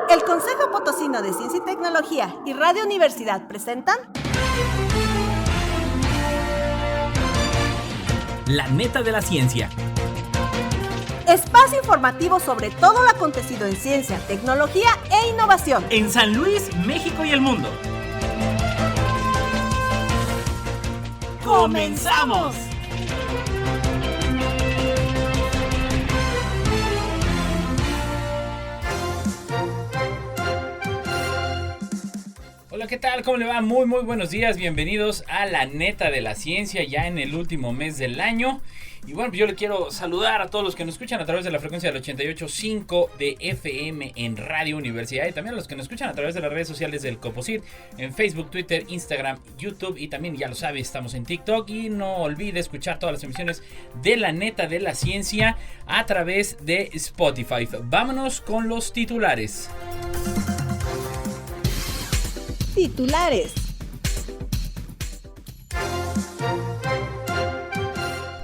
El Consejo Potosino de Ciencia y Tecnología y Radio Universidad presentan La Neta de la Ciencia. Espacio informativo sobre todo lo acontecido en ciencia, tecnología e innovación En San Luis, México y el mundo. ¡Comenzamos! Hola, ¿qué tal? ¿Cómo le va? Muy buenos días. Bienvenidos a La Neta de la Ciencia, ya en el último mes del año. Y bueno, yo le quiero saludar a todos los que nos escuchan a través de la frecuencia del 88.5 de FM en Radio Universidad, y también a los que nos escuchan a través de las redes sociales del Coposit, en Facebook, Twitter, Instagram, YouTube, y también, ya lo sabe, estamos en TikTok. Y no olvide escuchar todas las emisiones de La Neta de la Ciencia a través de Spotify. Vámonos con los titulares. titulares.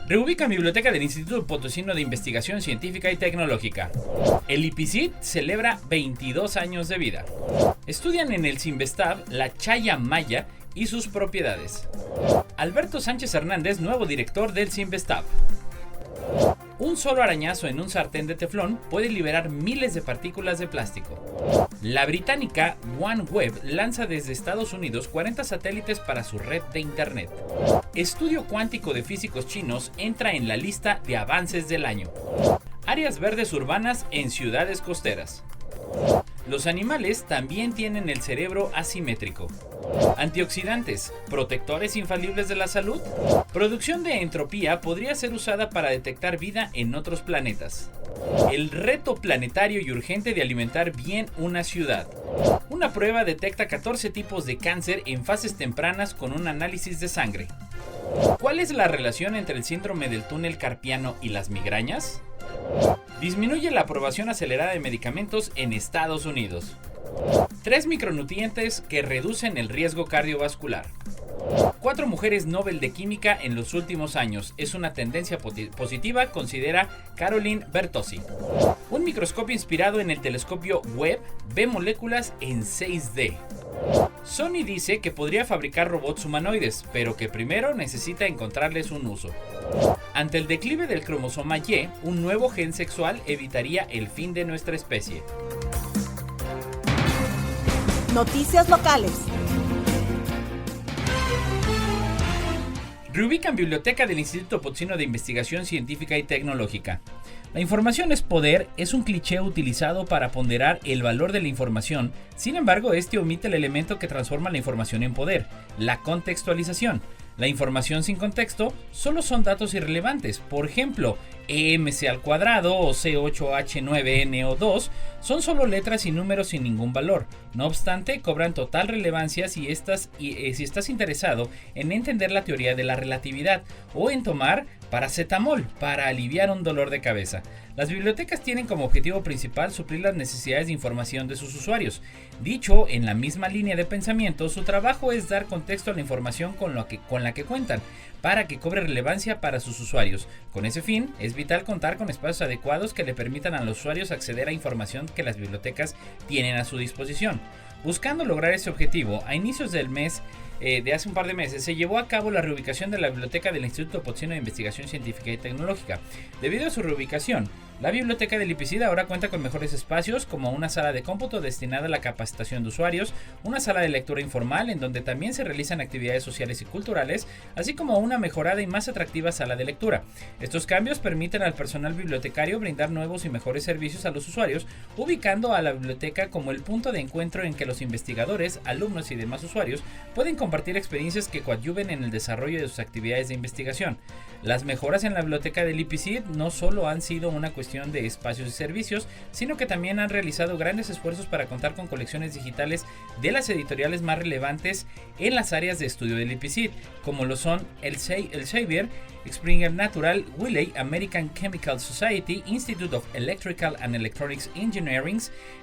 Reubican biblioteca del Instituto Potosino de Investigación Científica y Tecnológica. El IPCIT celebra 22 años de vida. Estudian en el Cinvestav la chaya maya y sus propiedades. Alberto Sánchez Hernández, nuevo director del Cinvestav. Un solo arañazo en un sartén de teflón puede liberar miles de partículas de plástico. La británica OneWeb lanza desde Estados Unidos 40 satélites para su red de internet. Estudio cuántico de físicos chinos entra en la lista de avances del año. Áreas verdes urbanas en ciudades costeras. Los animales también tienen el cerebro asimétrico. Antioxidantes, protectores infalibles de la salud. Producción de entropía podría ser usada para detectar vida en otros planetas. El reto planetario y urgente de alimentar bien una ciudad. Una prueba detecta 14 tipos de cáncer en fases tempranas con un análisis de sangre. ¿Cuál es la relación entre el síndrome del túnel carpiano y las migrañas? Disminuye la aprobación acelerada de medicamentos en Estados Unidos. 3 micronutrientes que reducen el riesgo cardiovascular. 4 mujeres Nobel de Química en los últimos años. Es una tendencia positiva, considera Caroline Bertozzi. Un microscopio inspirado en el telescopio Webb ve moléculas en 6D. Sony dice que podría fabricar robots humanoides, pero que primero necesita encontrarles un uso. Ante el declive del cromosoma Y, un nuevo gen sexual evitaría el fin de nuestra especie. Noticias locales. Reubican biblioteca del Instituto Potosino de Investigación Científica y Tecnológica. La información es poder es un cliché utilizado para ponderar el valor de la información. Sin embargo, este omite el elemento que transforma la información en poder, la contextualización. La información sin contexto solo son datos irrelevantes. Por ejemplo, EMC al cuadrado o C8H9NO2 son solo letras y números sin ningún valor. No obstante, cobran total relevancia si estás interesado en entender la teoría de la relatividad o en tomar paracetamol para aliviar un dolor de cabeza. Las bibliotecas tienen como objetivo principal suplir las necesidades de información de sus usuarios. Dicho en la misma línea de pensamiento, su trabajo es dar contexto a la información con la que cuentan, para que cobre relevancia para sus usuarios. Con ese fin, es vital contar con espacios adecuados que le permitan a los usuarios acceder a información que las bibliotecas tienen a su disposición. Buscando lograr ese objetivo, a inicios del mes de hace un par de meses, se llevó a cabo la reubicación de la biblioteca del Instituto Potosino de Investigación Científica y Tecnológica. Debido a su reubicación, la biblioteca del IPCIT ahora cuenta con mejores espacios, como una sala de cómputo destinada a la capacitación de usuarios, una sala de lectura informal en donde también se realizan actividades sociales y culturales, así como una mejorada y más atractiva sala de lectura. Estos cambios permiten al personal bibliotecario brindar nuevos y mejores servicios a los usuarios, ubicando a la biblioteca como el punto de encuentro en que los investigadores, alumnos y demás usuarios pueden compartir experiencias que coadyuven en el desarrollo de sus actividades de investigación. Las mejoras en la biblioteca del IPCIT no solo han sido una cuestión de espacios y servicios, sino que también han realizado grandes esfuerzos para contar con colecciones digitales de las editoriales más relevantes en las áreas de estudio del IPCIT, como lo son el Elsevier Springer Natural, Wiley, American Chemical Society, Institute of Electrical and Electronics Engineering,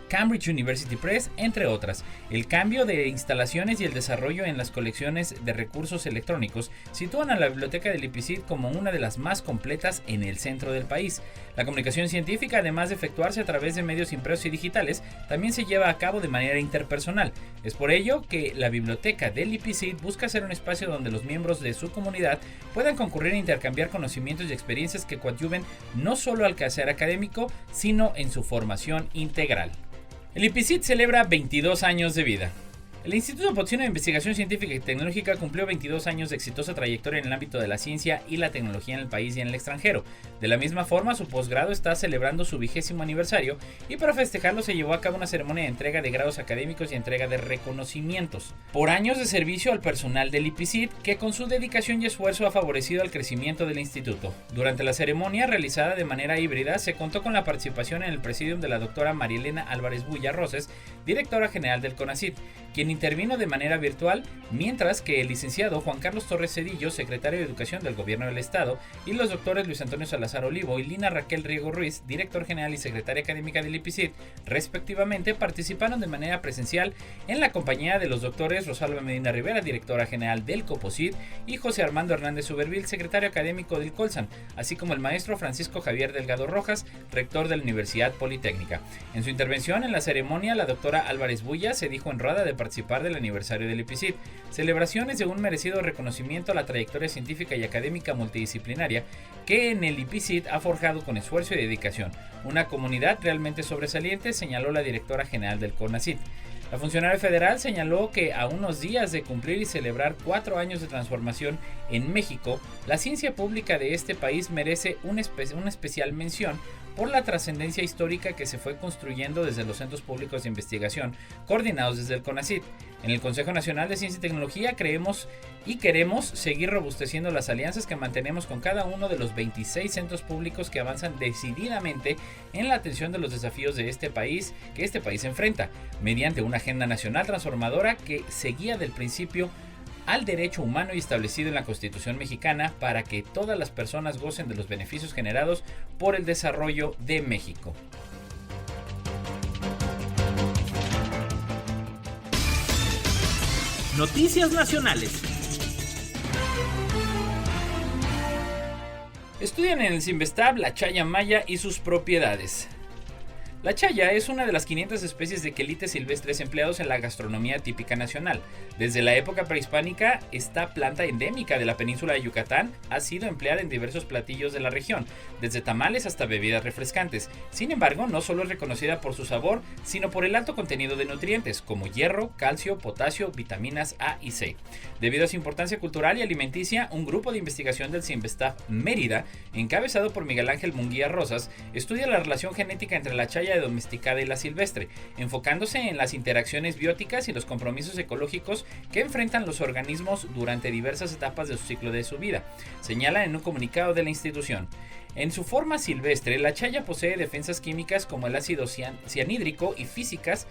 Cambridge University Press, entre otras. El cambio de instalaciones y el desarrollo en las colecciones de recursos electrónicos sitúan a la biblioteca del IPICIT como una de las más completas en el centro del país. La comunicación científica, además de efectuarse a través de medios impresos y digitales, también se lleva a cabo de manera interpersonal. Es por ello que la biblioteca del IPICIT busca ser un espacio donde los miembros de su comunidad puedan concurrir e intercambiar conocimientos y experiencias que coadyuven no solo al quehacer académico, sino en su formación integral. El IPICIT celebra 22 años de vida. El Instituto Potosino de Investigación Científica y Tecnológica cumplió 22 años de exitosa trayectoria en el ámbito de la ciencia y la tecnología en el país y en el extranjero. De la misma forma, su posgrado está celebrando su 20º aniversario y para festejarlo se llevó a cabo una ceremonia de entrega de grados académicos y entrega de reconocimientos por años de servicio al personal del IPICIT, que con su dedicación y esfuerzo ha favorecido el crecimiento del instituto. Durante la ceremonia, realizada de manera híbrida, se contó con la participación en el presidium de la doctora Marielena Álvarez Bulla Roses, directora general del CONACYT, quien intervino de manera virtual, mientras que el licenciado Juan Carlos Torres Cedillo, secretario de Educación del Gobierno del Estado, y los doctores Luis Antonio Salazar Olivo y Lina Raquel Riego Ruiz, director general y secretaria académica del IPICIT, respectivamente, participaron de manera presencial en la compañía de los doctores Rosalba Medina Rivera, directora general del COPOCIT, y José Armando Hernández Uberville, secretario académico del COLSAN, así como el maestro Francisco Javier Delgado Rojas, rector de la Universidad Politécnica. En su intervención en la ceremonia, la doctora Álvarez Bulla se dijo honrada de participar del aniversario del IPICIT, celebraciones de un merecido reconocimiento a la trayectoria científica y académica multidisciplinaria que en el IPICIT ha forjado con esfuerzo y dedicación. Una comunidad realmente sobresaliente, señaló la directora general del CONACYT. La funcionaria federal señaló que a unos días de cumplir y celebrar 4 años de transformación en México, la ciencia pública de este país merece una especial mención por la trascendencia histórica que se fue construyendo desde los centros públicos de investigación, coordinados desde el CONACYT. En el Consejo Nacional de Ciencia y Tecnología creemos y queremos seguir robusteciendo las alianzas que mantenemos con cada uno de los 26 centros públicos que avanzan decididamente en la atención de los desafíos de este país que este país enfrenta, mediante una agenda nacional transformadora que se guía del principio al derecho humano y establecido en la Constitución mexicana para que todas las personas gocen de los beneficios generados por el desarrollo de México. Noticias nacionales. Estudian en el CINVESTAB la chaya maya y sus propiedades. La chaya es una de las 500 especies de quelites silvestres empleados en la gastronomía típica nacional. Desde la época prehispánica, esta planta endémica de la península de Yucatán ha sido empleada en diversos platillos de la región, desde tamales hasta bebidas refrescantes. Sin embargo, no solo es reconocida por su sabor, sino por el alto contenido de nutrientes, como hierro, calcio, potasio, vitaminas A y C. Debido a su importancia cultural y alimenticia, un grupo de investigación del CINVESTAB Mérida, encabezado por Miguel Ángel Munguía Rosas, estudia la relación genética entre la chaya domesticada y la silvestre, enfocándose en las interacciones bióticas y los compromisos ecológicos que enfrentan los organismos durante diversas etapas de su ciclo de su vida, señala en un comunicado de la institución. En su forma silvestre, la chaya posee defensas químicas como el ácido cianhídrico y físicas,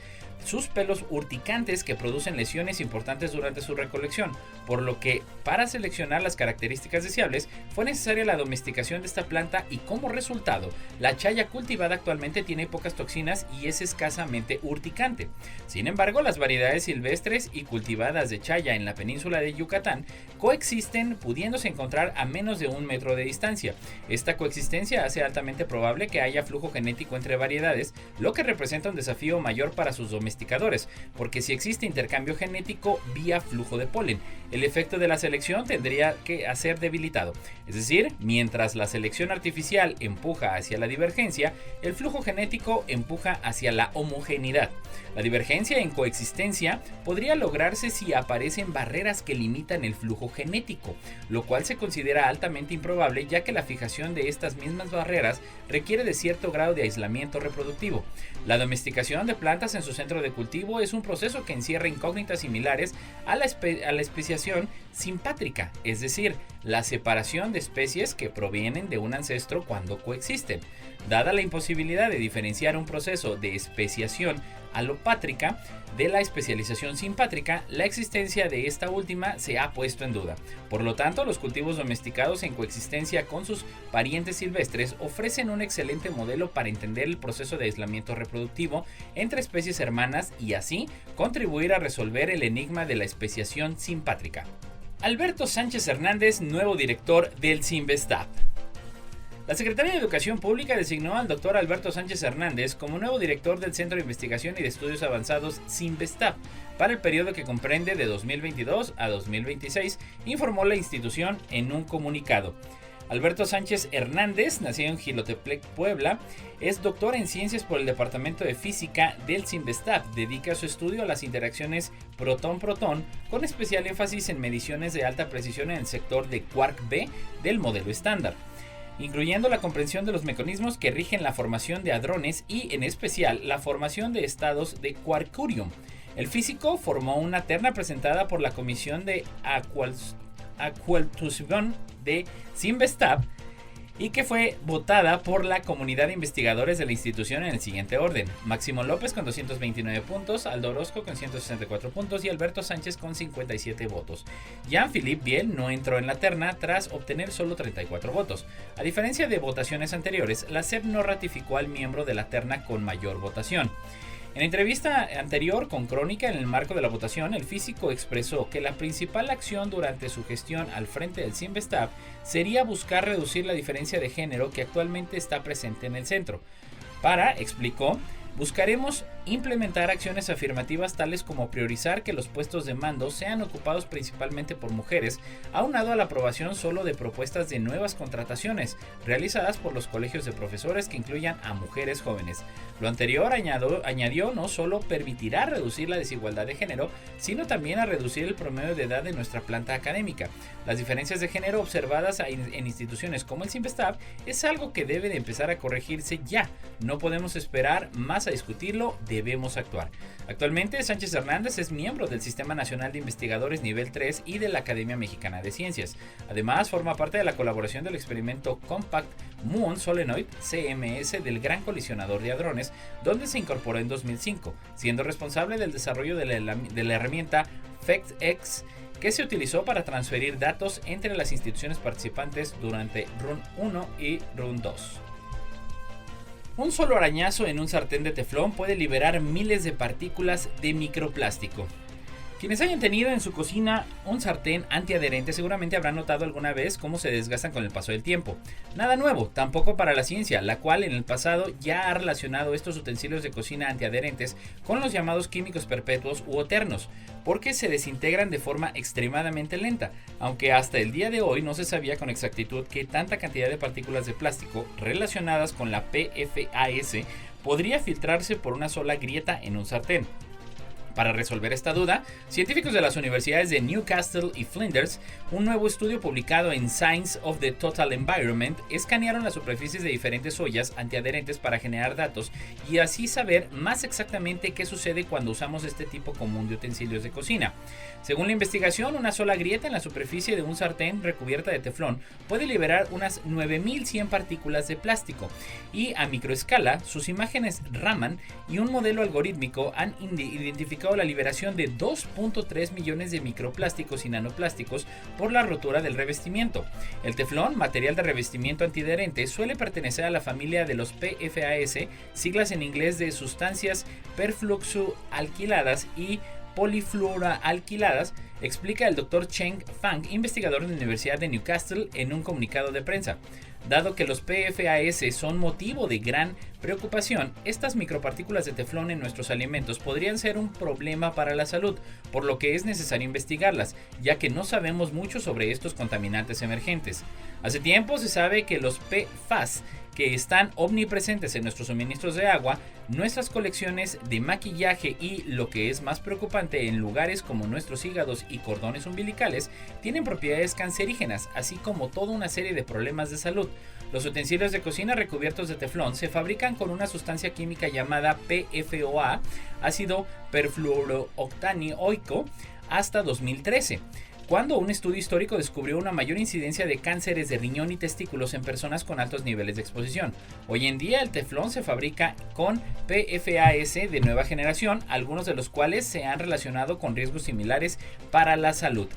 sus pelos urticantes que producen lesiones importantes durante su recolección, por lo que para seleccionar las características deseables fue necesaria la domesticación de esta planta y como resultado, la chaya cultivada actualmente tiene pocas toxinas y es escasamente urticante. Sin embargo, las variedades silvestres y cultivadas de chaya en la península de Yucatán coexisten, pudiéndose encontrar a menos de 1 metro de distancia. Esta coexistencia hace altamente probable que haya flujo genético entre variedades, lo que representa un desafío mayor para sus domesticadores, porque si existe intercambio genético vía flujo de polen, el efecto de la selección tendría que ser debilitado. Es decir, mientras la selección artificial empuja hacia la divergencia, el flujo genético empuja hacia la homogeneidad. La divergencia en coexistencia podría lograrse si aparecen barreras que limitan el flujo genético, lo cual se considera altamente improbable ya que la fijación de estas mismas barreras requiere de cierto grado de aislamiento reproductivo. La domesticación de plantas en su centro de cultivo es un proceso que encierra incógnitas similares a la especiación simpátrica, es decir, la separación de especies que provienen de un ancestro cuando coexisten. Dada la imposibilidad de diferenciar un proceso de especiación alopátrica de la especialización simpátrica, la existencia de esta última se ha puesto en duda. Por lo tanto, los cultivos domesticados en coexistencia con sus parientes silvestres ofrecen un excelente modelo para entender el proceso de aislamiento reproductivo entre especies hermanas y así contribuir a resolver el enigma de la especiación simpátrica. Alberto Sánchez Hernández, nuevo director del CINVESTAP. La Secretaría de Educación Pública designó al Dr. Alberto Sánchez Hernández como nuevo director del Centro de Investigación y de Estudios Avanzados CINVESTAP para el periodo que comprende de 2022 a 2026, informó la institución en un comunicado. Alberto Sánchez Hernández, nacido en Jilotepec, Puebla, es doctor en ciencias por el Departamento de Física del CINVESTAP. Dedica su estudio a las interacciones protón-protón, con especial énfasis en mediciones de alta precisión en el sector de quark B del modelo estándar, incluyendo la comprensión de los mecanismos que rigen la formación de hadrones y, en especial, la formación de estados de quarkurium. El físico formó una terna presentada por la Comisión de Actualización de CINVESTAP y que fue votada por la comunidad de investigadores de la institución en el siguiente orden: Máximo López con 229 puntos, Aldo Orozco con 164 puntos y Alberto Sánchez con 57 votos. Jean-Philippe Biel no entró en la terna tras obtener solo 34 votos. A diferencia de votaciones anteriores, la SEP no ratificó al miembro de la terna con mayor votación. En entrevista anterior con Crónica, en el marco de la votación, el físico expresó que la principal acción durante su gestión al frente del CINVESTAP sería buscar reducir la diferencia de género que actualmente está presente en el centro. Explicó, buscaremos implementar acciones afirmativas tales como priorizar que los puestos de mando sean ocupados principalmente por mujeres, aunado a la aprobación solo de propuestas de nuevas contrataciones realizadas por los colegios de profesores que incluyan a mujeres jóvenes. Lo anterior, añadió, no solo permitirá reducir la desigualdad de género, sino también a reducir el promedio de edad de nuestra planta académica. Las diferencias de género observadas en instituciones como el CINVESTAP es algo que debe de empezar a corregirse ya. No podemos esperar más a discutirlo, debemos actuar. Actualmente, Sánchez Hernández es miembro del Sistema Nacional de Investigadores Nivel 3 y de la Academia Mexicana de Ciencias. Además, forma parte de la colaboración del experimento Compact Muon Solenoid CMS del Gran Colisionador de Hadrones, donde se incorporó en 2005, siendo responsable del desarrollo de la herramienta FECTX, que se utilizó para transferir datos entre las instituciones participantes durante Run 1 y Run 2. Un solo arañazo en un sartén de teflón puede liberar miles de partículas de microplástico. Quienes hayan tenido en su cocina un sartén antiadherente seguramente habrán notado alguna vez cómo se desgastan con el paso del tiempo. Nada nuevo, tampoco para la ciencia, la cual en el pasado ya ha relacionado estos utensilios de cocina antiadherentes con los llamados químicos perpetuos u eternos, porque se desintegran de forma extremadamente lenta, aunque hasta el día de hoy no se sabía con exactitud qué tanta cantidad de partículas de plástico relacionadas con la PFAS podría filtrarse por una sola grieta en un sartén. Para resolver esta duda, científicos de las universidades de Newcastle y Flinders, un nuevo estudio publicado en Science of the Total Environment, escanearon las superficies de diferentes ollas antiadherentes para generar datos y así saber más exactamente qué sucede cuando usamos este tipo común de utensilios de cocina. Según la investigación, una sola grieta en la superficie de un sartén recubierta de teflón puede liberar unas 9100 partículas de plástico, y a microescala sus imágenes Raman y un modelo algorítmico han identificado la liberación de 2.3 millones de microplásticos y nanoplásticos por la rotura del revestimiento. El teflón, material de revestimiento antiadherente, suele pertenecer a la familia de los PFAS, siglas en inglés de sustancias perfluoroalquiladas y polifluoroalquiladas, explica el Dr. Cheng Fang, investigador de la Universidad de Newcastle, en un comunicado de prensa. Dado que los PFAS son motivo de gran preocupación, estas micropartículas de teflón en nuestros alimentos podrían ser un problema para la salud, por lo que es necesario investigarlas, ya que no sabemos mucho sobre estos contaminantes emergentes. Hace tiempo se sabe que los PFAS, que están omnipresentes en nuestros suministros de agua, nuestras colecciones de maquillaje y, lo que es más preocupante, en lugares como nuestros hígados y cordones umbilicales, tienen propiedades cancerígenas, así como toda una serie de problemas de salud. Los utensilios de cocina recubiertos de teflón se fabrican con una sustancia química llamada PFOA, ácido perfluorooctanoico, hasta 2013. cuando un estudio histórico descubrió una mayor incidencia de cánceres de riñón y testículos en personas con altos niveles de exposición. Hoy en día el teflón se fabrica con PFAS de nueva generación, algunos de los cuales se han relacionado con riesgos similares para la salud.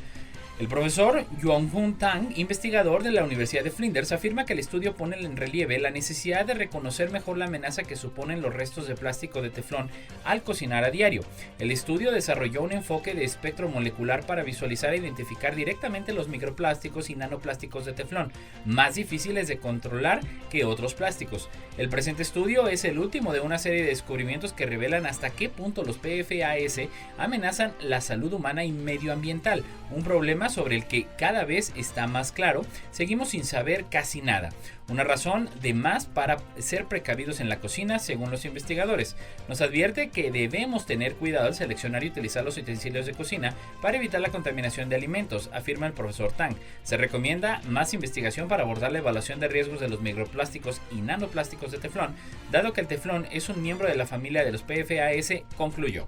El profesor Yuan-Hun Tang, investigador de la Universidad de Flinders, afirma que el estudio pone en relieve la necesidad de reconocer mejor la amenaza que suponen los restos de plástico de teflón al cocinar a diario. El estudio desarrolló un enfoque de espectro molecular para visualizar e identificar directamente los microplásticos y nanoplásticos de teflón, más difíciles de controlar que otros plásticos. El presente estudio es el último de una serie de descubrimientos que revelan hasta qué punto los PFAS amenazan la salud humana y medioambiental, un problema sobre el que cada vez está más claro. Seguimos sin saber casi nada. Una razón de más para ser precavidos en la cocina, según los investigadores. Nos advierte que debemos tener cuidado al seleccionar y utilizar los utensilios de cocina para evitar la contaminación de alimentos, afirma el profesor Tang. Se recomienda más investigación para abordar la evaluación de riesgos de los microplásticos y nanoplásticos de teflón, dado que el teflón es un miembro de la familia de los PFAS, concluyó.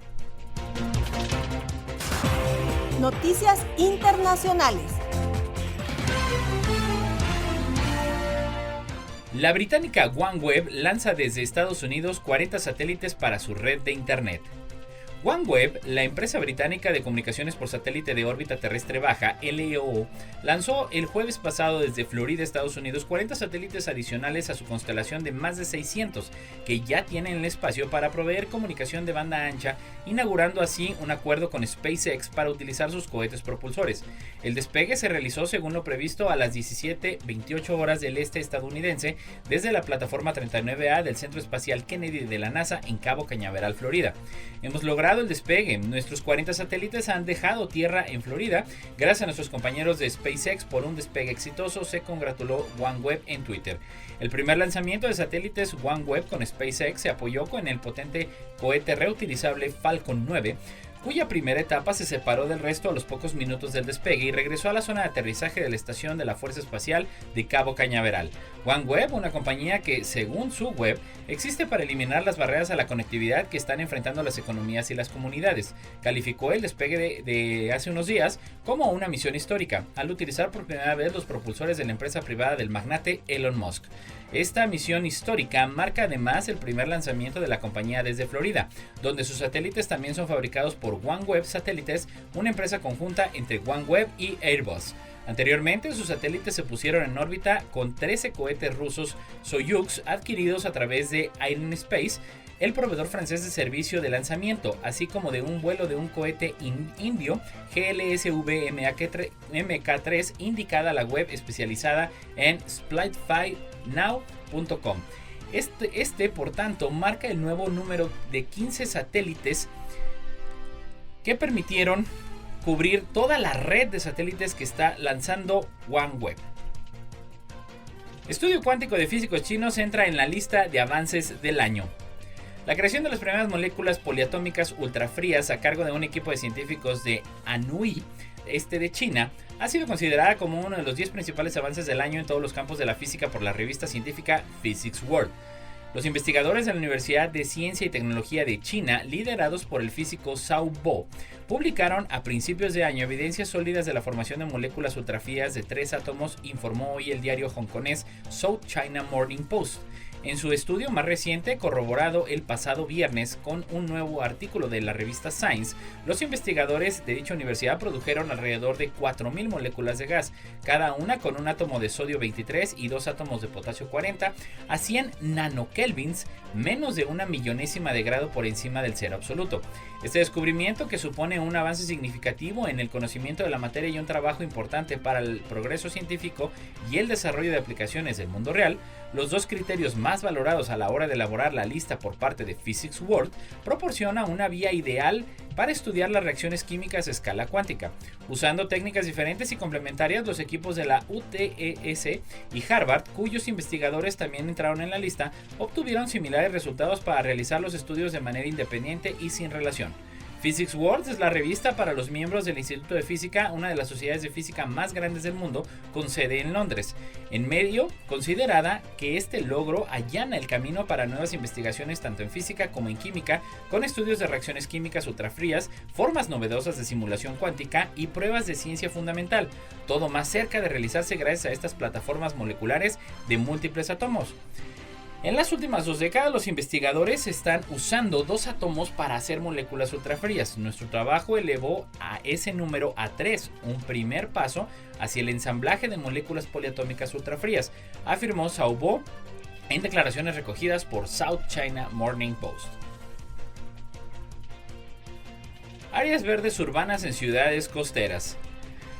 Noticias internacionales. La británica OneWeb lanza desde Estados Unidos 40 satélites para su red de Internet. OneWeb, la empresa británica de comunicaciones por satélite de órbita terrestre baja, LEO, lanzó el jueves pasado desde Florida, Estados Unidos, 40 satélites adicionales a su constelación de más de 600 que ya tienen en el espacio para proveer comunicación de banda ancha, inaugurando así un acuerdo con SpaceX para utilizar sus cohetes propulsores. El despegue se realizó según lo previsto a las 17:28 horas del este estadounidense desde la plataforma 39A del Centro Espacial Kennedy de la NASA en Cabo Cañaveral, Florida. Hemos logrado el despegue. Nuestros 40 satélites han dejado tierra en Florida. Gracias a nuestros compañeros de SpaceX por un despegue exitoso, se congratuló OneWeb en Twitter. El primer lanzamiento de satélites OneWeb con SpaceX se apoyó con el potente cohete reutilizable Falcon 9, cuya primera etapa se separó del resto a los pocos minutos del despegue y regresó a la zona de aterrizaje de la estación de la Fuerza Espacial de Cabo Cañaveral. OneWeb, una compañía que, según su web, existe para eliminar las barreras a la conectividad que están enfrentando las economías y las comunidades, calificó el despegue de hace unos días como una misión histórica, al utilizar por primera vez los propulsores de la empresa privada del magnate Elon Musk. Esta misión histórica marca además el primer lanzamiento de la compañía desde Florida, donde sus satélites también son fabricados por OneWeb Satélites, una empresa conjunta entre OneWeb y Airbus. Anteriormente, sus satélites se pusieron en órbita con 13 cohetes rusos Soyuz adquiridos a través de Arianespace, el proveedor francés de servicio de lanzamiento, así como de un vuelo de un cohete indio GLSV MK3, indicada la web especializada en splitflynow.com. Este, por tanto, marca el nuevo número de 15 satélites que permitieron cubrir toda la red de satélites que está lanzando OneWeb. Estudio cuántico de físicos chinos entra en la lista de avances del año. La creación de las primeras moléculas poliatómicas ultrafrías a cargo de un equipo de científicos de Anhui, de China, ha sido considerada como uno de los 10 principales avances del año en todos los campos de la física por la revista científica Physics World. Los investigadores de la Universidad de Ciencia y Tecnología de China, liderados por el físico Zhao Bo, publicaron a principios de año evidencias sólidas de la formación de moléculas ultrafrías de 3 átomos, informó hoy el diario hongkonés South China Morning Post. En su estudio más reciente, corroborado el pasado viernes con un nuevo artículo de la revista Science, los investigadores de dicha universidad produjeron alrededor de 4.000 moléculas de gas, cada una con un átomo de sodio 23 y 2 átomos de potasio 40, a 100 nanokelvins, menos de una millonésima de grado por encima del cero absoluto. Este descubrimiento, que supone un avance significativo en el conocimiento de la materia y un trabajo importante para el progreso científico y el desarrollo de aplicaciones del mundo real, los dos criterios más valorados a la hora de elaborar la lista por parte de Physics World, proporciona una vía ideal para estudiar las reacciones químicas a escala cuántica. Usando técnicas diferentes y complementarias, los equipos de la UTES y Harvard, cuyos investigadores también entraron en la lista, obtuvieron similares resultados para realizar los estudios de manera independiente y sin relación. Physics World es la revista para los miembros del Instituto de Física, una de las sociedades de física más grandes del mundo, con sede en Londres. En medio, considerada que este logro allana el camino para nuevas investigaciones tanto en física como en química, con estudios de reacciones químicas ultrafrías, formas novedosas de simulación cuántica y pruebas de ciencia fundamental, todo más cerca de realizarse gracias a estas plataformas moleculares de múltiples átomos. En las últimas 2 décadas, los investigadores están usando 2 átomos para hacer moléculas ultrafrías. Nuestro trabajo elevó a ese número a 3, un primer paso hacia el ensamblaje de moléculas poliatómicas ultrafrías, afirmó Zhao Bo en declaraciones recogidas por South China Morning Post. Áreas verdes urbanas en ciudades costeras.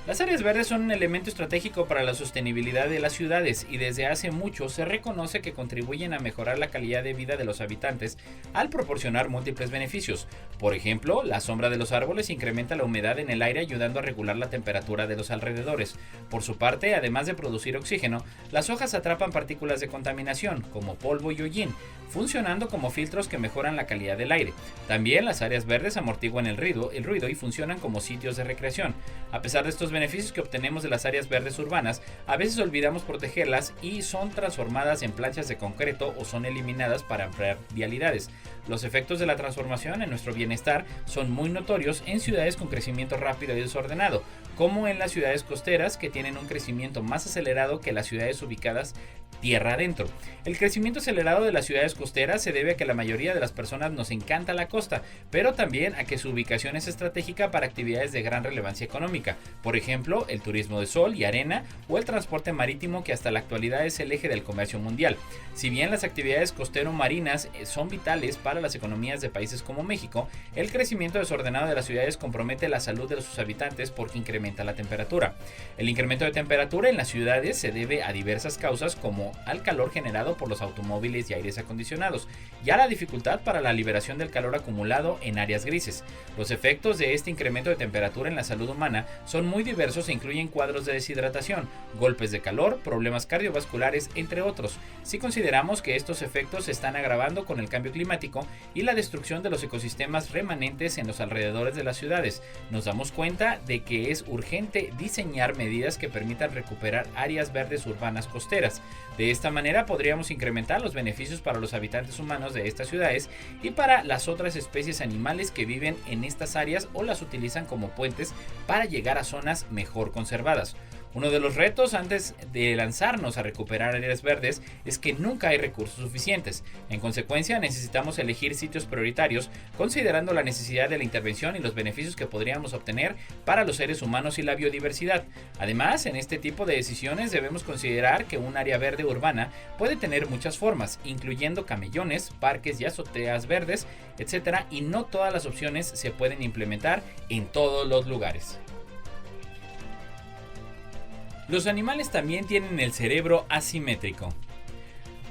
Las áreas verdes son un elemento estratégico para la sostenibilidad de las ciudades y desde hace mucho se reconoce que contribuyen a mejorar la calidad de vida de los habitantes al proporcionar múltiples beneficios. Por ejemplo, la sombra de los árboles incrementa la humedad en el aire ayudando a regular la temperatura de los alrededores. Por su parte, además de producir oxígeno, las hojas atrapan partículas de contaminación como polvo y hollín, funcionando como filtros que mejoran la calidad del aire. También las áreas verdes amortiguan el ruido y funcionan como sitios de recreación. A pesar de estos beneficios que obtenemos de las áreas verdes urbanas, a veces olvidamos protegerlas y son transformadas en planchas de concreto o son eliminadas para ampliar vialidades. Los efectos de la transformación en nuestro bienestar son muy notorios en ciudades con crecimiento rápido y desordenado, como en las ciudades costeras que tienen un crecimiento más acelerado que las ciudades ubicadas tierra adentro. El crecimiento acelerado de las ciudades costeras se debe a que la mayoría de las personas nos encanta la costa, pero también a que su ubicación es estratégica para actividades de gran relevancia económica, por ejemplo, el turismo de sol y arena o el transporte marítimo que hasta la actualidad es el eje del comercio mundial. Si bien las actividades costero-marinas son vitales para las economías de países como México, el crecimiento desordenado de las ciudades compromete la salud de sus habitantes porque incrementa la temperatura. El incremento de temperatura en las ciudades se debe a diversas causas como al calor generado por los automóviles y aires acondicionados, y a la dificultad para la liberación del calor acumulado en áreas grises. Los efectos de este incremento de temperatura en la salud humana son muy diversos e incluyen cuadros de deshidratación, golpes de calor, problemas cardiovasculares, entre otros. Si consideramos que estos efectos se están agravando con el cambio climático y la destrucción de los ecosistemas remanentes en los alrededores de las ciudades, nos damos cuenta de que es urgente diseñar medidas que permitan recuperar áreas verdes urbanas costeras. De esta manera podríamos incrementar los beneficios para los habitantes humanos de estas ciudades y para las otras especies animales que viven en estas áreas o las utilizan como puentes para llegar a zonas mejor conservadas. Uno de los retos antes de lanzarnos a recuperar áreas verdes es que nunca hay recursos suficientes. En consecuencia, necesitamos elegir sitios prioritarios considerando la necesidad de la intervención y los beneficios que podríamos obtener para los seres humanos y la biodiversidad. Además, en este tipo de decisiones debemos considerar que un área verde urbana puede tener muchas formas, incluyendo camellones, parques y azoteas verdes, etc. Y no todas las opciones se pueden implementar en todos los lugares. Los animales también tienen el cerebro asimétrico.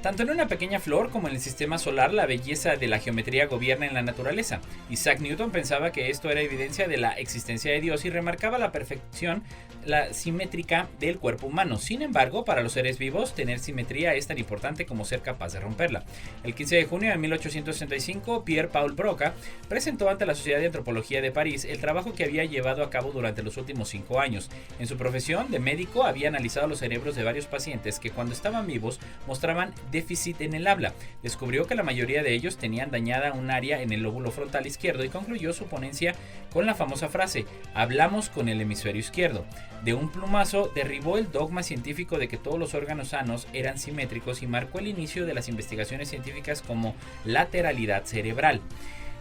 Tanto en una pequeña flor como en el sistema solar, la belleza de la geometría gobierna en la naturaleza. Isaac Newton pensaba que esto era evidencia de la existencia de Dios y remarcaba la perfección, la simétrica del cuerpo humano. Sin embargo, para los seres vivos, tener simetría es tan importante como ser capaz de romperla. El 15 de junio de 1865, Pierre-Paul Broca presentó ante la Sociedad de Antropología de París el trabajo que había llevado a cabo durante los últimos 5 años. En su profesión de médico, había analizado los cerebros de varios pacientes que cuando estaban vivos mostraban déficit en el habla. Descubrió que la mayoría de ellos tenían dañada un área en el lóbulo frontal izquierdo y concluyó su ponencia con la famosa frase: hablamos con el hemisferio izquierdo. De un plumazo derribó el dogma científico de que todos los órganos sanos eran simétricos y marcó el inicio de las investigaciones científicas como lateralidad cerebral.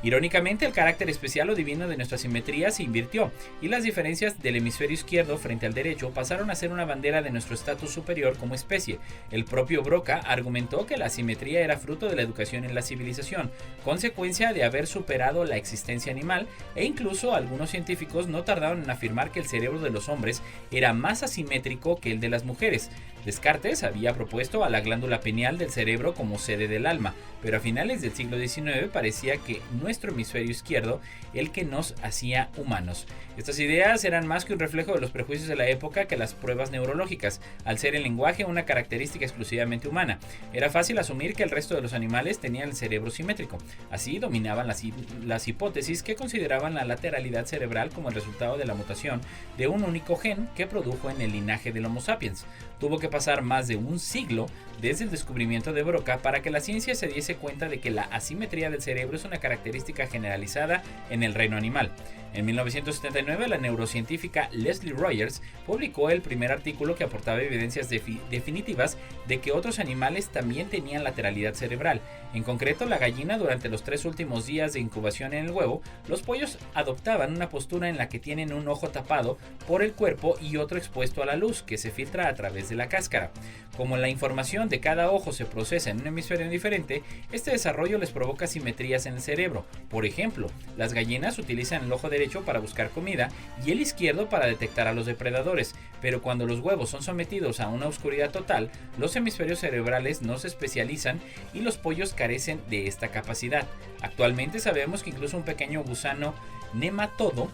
Irónicamente, el carácter especial o divino de nuestra simetría se invirtió y las diferencias del hemisferio izquierdo frente al derecho pasaron a ser una bandera de nuestro estatus superior como especie. El propio Broca argumentó que la asimetría era fruto de la educación en la civilización, consecuencia de haber superado la existencia animal, e incluso algunos científicos no tardaron en afirmar que el cerebro de los hombres era más asimétrico que el de las mujeres. Descartes había propuesto a la glándula pineal del cerebro como sede del alma, pero a finales del siglo XIX parecía que nuestro hemisferio izquierdo el que nos hacía humanos. Estas ideas eran más que un reflejo de los prejuicios de la época que las pruebas neurológicas, al ser el lenguaje una característica exclusivamente humana. Era fácil asumir que el resto de los animales tenían el cerebro simétrico. Así dominaban las hipótesis que consideraban la lateralidad cerebral como el resultado de la mutación de un único gen que produjo en el linaje del Homo sapiens. Tuvo que pasar más de un siglo desde el descubrimiento de Broca para que la ciencia se diese cuenta de que la asimetría del cerebro es una característica generalizada en el reino animal. En 1979, la neurocientífica Leslie Rogers publicó el primer artículo que aportaba evidencias definitivas de que otros animales también tenían lateralidad cerebral. En concreto, la gallina durante los 3 últimos días de incubación en el huevo, los pollos adoptaban una postura en la que tienen un ojo tapado por el cuerpo y otro expuesto a la luz, que se filtra a través de la cáscara. Como la información de cada ojo se procesa en un hemisferio diferente, este desarrollo les provoca simetrías en el cerebro. Por ejemplo, las gallinas utilizan el ojo derecho para buscar comida y el izquierdo para detectar a los depredadores, pero cuando los huevos son sometidos a una oscuridad total, los hemisferios cerebrales no se especializan y los pollos carecen de esta capacidad. Actualmente sabemos que incluso un pequeño gusano nematodo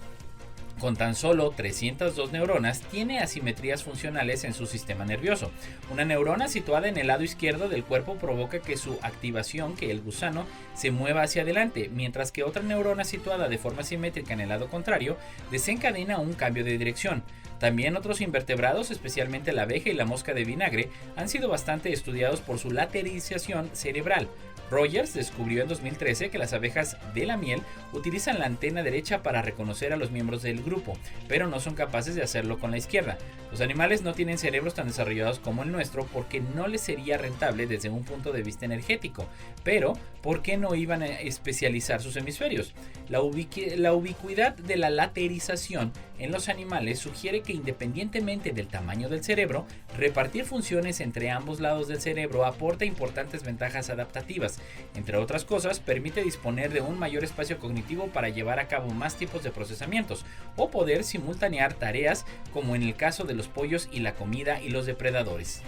con tan solo 302 neuronas tiene asimetrías funcionales en su sistema nervioso. Una neurona situada en el lado izquierdo del cuerpo provoca que su activación, que el gusano, se mueva hacia adelante, mientras que otra neurona situada de forma simétrica en el lado contrario desencadena un cambio de dirección. También otros invertebrados, especialmente la abeja y la mosca de vinagre, han sido bastante estudiados por su lateralización cerebral. Rogers descubrió en 2013 que las abejas de la miel utilizan la antena derecha para reconocer a los miembros del grupo, pero no son capaces de hacerlo con la izquierda. Los animales no tienen cerebros tan desarrollados como el nuestro porque no les sería rentable desde un punto de vista energético, pero ¿por qué no iban a especializar sus hemisferios? La ubicuidad de la laterización en los animales sugiere que independientemente del tamaño del cerebro, repartir funciones entre ambos lados del cerebro aporta importantes ventajas adaptativas. Entre otras cosas, permite disponer de un mayor espacio cognitivo para llevar a cabo más tipos de procesamientos o poder simultanear tareas como en el caso de los pollos y la comida y los depredadores.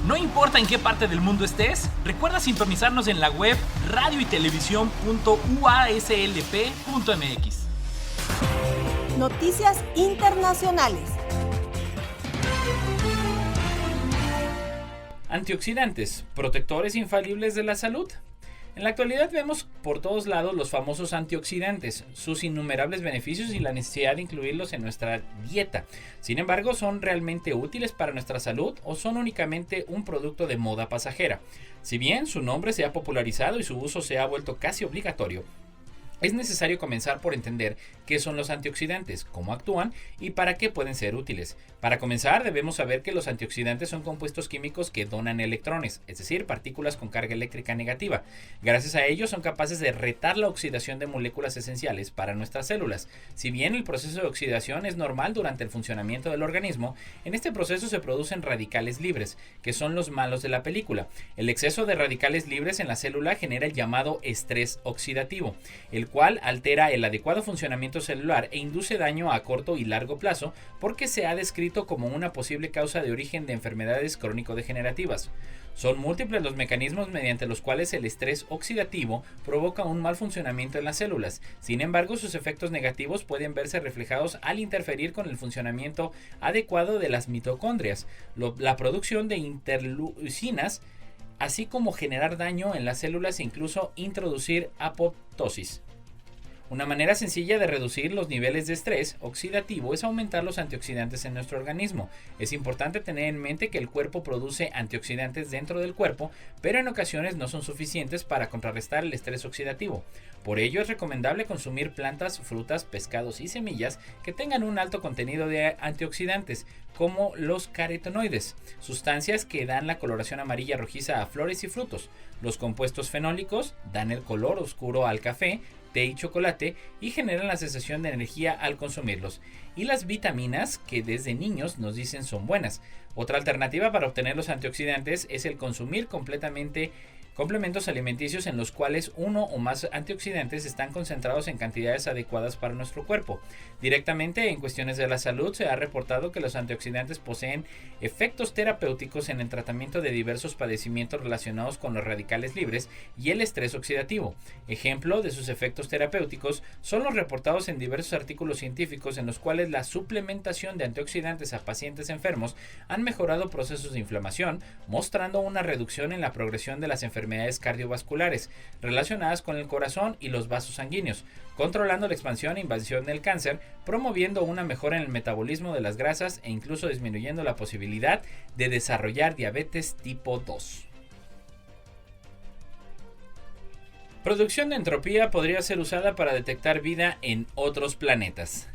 No importa en qué parte del mundo estés, recuerda sintonizarnos en la web radioytelevisión.uaslp.mx. Noticias internacionales. Antioxidantes, protectores infalibles de la salud. En la actualidad vemos por todos lados los famosos antioxidantes, sus innumerables beneficios y la necesidad de incluirlos en nuestra dieta. Sin embargo, ¿son realmente útiles para nuestra salud o son únicamente un producto de moda pasajera? Si bien su nombre se ha popularizado y su uso se ha vuelto casi obligatorio, es necesario comenzar por entender qué son los antioxidantes, cómo actúan y para qué pueden ser útiles. Para comenzar, debemos saber que los antioxidantes son compuestos químicos que donan electrones, es decir, partículas con carga eléctrica negativa. Gracias a ellos son capaces de retar la oxidación de moléculas esenciales para nuestras células. Si bien el proceso de oxidación es normal durante el funcionamiento del organismo, en este proceso se producen radicales libres, que son los malos de la película. El exceso de radicales libres en la célula genera el llamado estrés oxidativo, el cual altera el adecuado funcionamiento celular e induce daño a corto y largo plazo porque se ha descrito como una posible causa de origen de enfermedades crónico-degenerativas. Son múltiples los mecanismos mediante los cuales el estrés oxidativo provoca un mal funcionamiento en las células. Sin embargo, sus efectos negativos pueden verse reflejados al interferir con el funcionamiento adecuado de las mitocondrias, la producción de interleucinas, así como generar daño en las células e incluso introducir apoptosis. Una manera sencilla de reducir los niveles de estrés oxidativo es aumentar los antioxidantes en nuestro organismo. Es importante tener en mente que el cuerpo produce antioxidantes dentro del cuerpo, pero en ocasiones no son suficientes para contrarrestar el estrés oxidativo. Por ello es recomendable consumir plantas, frutas, pescados y semillas que tengan un alto contenido de antioxidantes, como los carotenoides, sustancias que dan la coloración amarilla rojiza a flores y frutos. Los compuestos fenólicos dan el color oscuro al café, té y chocolate y generan la sensación de energía al consumirlos. Y las vitaminas, que desde niños nos dicen son buenas. Otra alternativa para obtener los antioxidantes es el consumir completamente complementos alimenticios en los cuales uno o más antioxidantes están concentrados en cantidades adecuadas para nuestro cuerpo. Directamente en cuestiones de la salud se ha reportado que los antioxidantes poseen efectos terapéuticos en el tratamiento de diversos padecimientos relacionados con los radicales libres y el estrés oxidativo. Ejemplo de sus efectos terapéuticos son los reportados en diversos artículos científicos en los cuales la suplementación de antioxidantes a pacientes enfermos han mejorado procesos de inflamación, mostrando una reducción en la progresión de las enfermedades cardiovasculares relacionadas con el corazón y los vasos sanguíneos, controlando la expansión e invasión del cáncer, promoviendo una mejora en el metabolismo de las grasas e incluso disminuyendo la posibilidad de desarrollar diabetes tipo 2. Producción de entropía podría ser usada para detectar vida en otros planetas.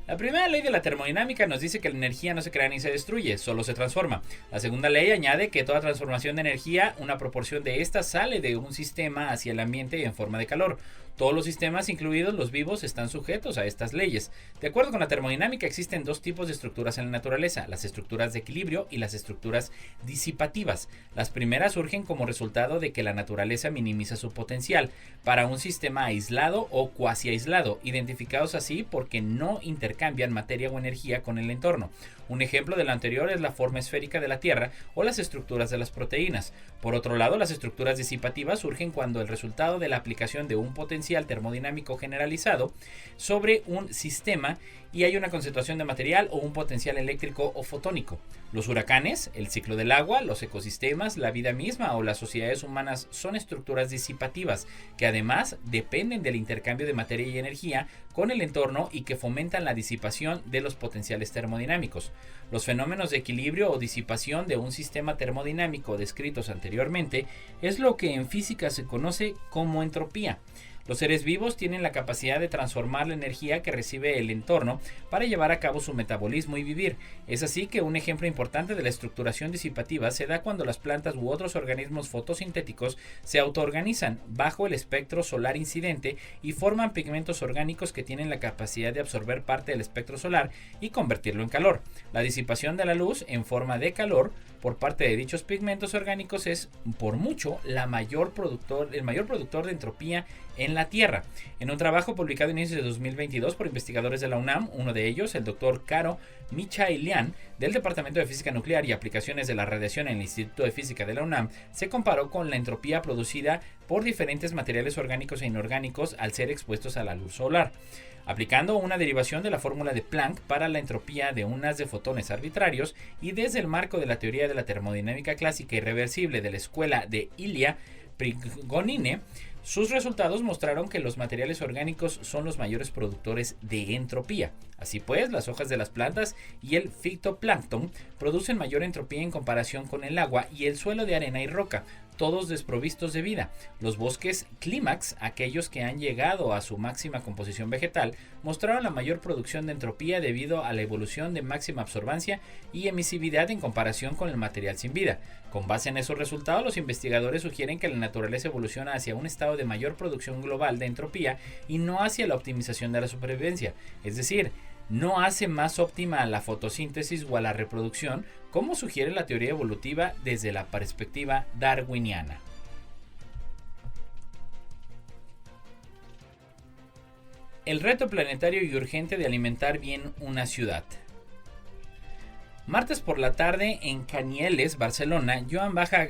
La primera ley de la termodinámica nos dice que la energía no se crea ni se destruye, solo se transforma. La segunda ley añade que toda transformación de energía, una proporción de esta sale de un sistema hacia el ambiente en forma de calor. Todos los sistemas, incluidos los vivos, están sujetos a estas leyes. De acuerdo con la termodinámica, existen dos tipos de estructuras en la naturaleza, las estructuras de equilibrio y las estructuras disipativas. Las primeras surgen como resultado de que la naturaleza minimiza su potencial para un sistema aislado o cuasi aislado, identificados así porque no intercambian materia o energía con el entorno. Un ejemplo de lo anterior es la forma esférica de la Tierra o las estructuras de las proteínas. Por otro lado, las estructuras disipativas surgen cuando el resultado de la aplicación de un potencial termodinámico generalizado sobre un sistema y hay una concentración de material o un potencial eléctrico o fotónico. Los huracanes, el ciclo del agua, los ecosistemas, la vida misma o las sociedades humanas son estructuras disipativas que además dependen del intercambio de materia y energía con el entorno y que fomentan la disipación de los potenciales termodinámicos. Los fenómenos de equilibrio o disipación de un sistema termodinámico descritos anteriormente es lo que en física se conoce como entropía. Los seres vivos tienen la capacidad de transformar la energía que recibe el entorno para llevar a cabo su metabolismo y vivir. Es así que un ejemplo importante de la estructuración disipativa se da cuando las plantas u otros organismos fotosintéticos se autoorganizan bajo el espectro solar incidente y forman pigmentos orgánicos que tienen la capacidad de absorber parte del espectro solar y convertirlo en calor. La disipación de la luz en forma de calor por parte de dichos pigmentos orgánicos es por mucho el mayor productor de entropía en la Tierra. En un trabajo publicado a inicios de 2022 por investigadores de la UNAM, uno de ellos, el doctor Karo Michaelian, del Departamento de Física Nuclear y Aplicaciones de la Radiación en el Instituto de Física de la UNAM, se comparó con la entropía producida por diferentes materiales orgánicos e inorgánicos al ser expuestos a la luz solar, aplicando una derivación de la fórmula de Planck para la entropía de un haz de fotones arbitrarios y desde el marco de la teoría de la termodinámica clásica irreversible de la escuela de Ilya Prigogine. Sus resultados mostraron que los materiales orgánicos son los mayores productores de entropía. Así pues, las hojas de las plantas y el fitoplancton producen mayor entropía en comparación con el agua y el suelo de arena y roca, todos desprovistos de vida. Los bosques clímax, aquellos que han llegado a su máxima composición vegetal, mostraron la mayor producción de entropía debido a la evolución de máxima absorbancia y emisividad en comparación con el material sin vida. Con base en esos resultados, los investigadores sugieren que la naturaleza evoluciona hacia un estado de mayor producción global de entropía y no hacia la optimización de la supervivencia, es decir, no hace más óptima a la fotosíntesis o a la reproducción, como sugiere la teoría evolutiva desde la perspectiva darwiniana. El reto planetario y urgente de alimentar bien una ciudad. Martes por la tarde en Canieles, Barcelona, Joan baja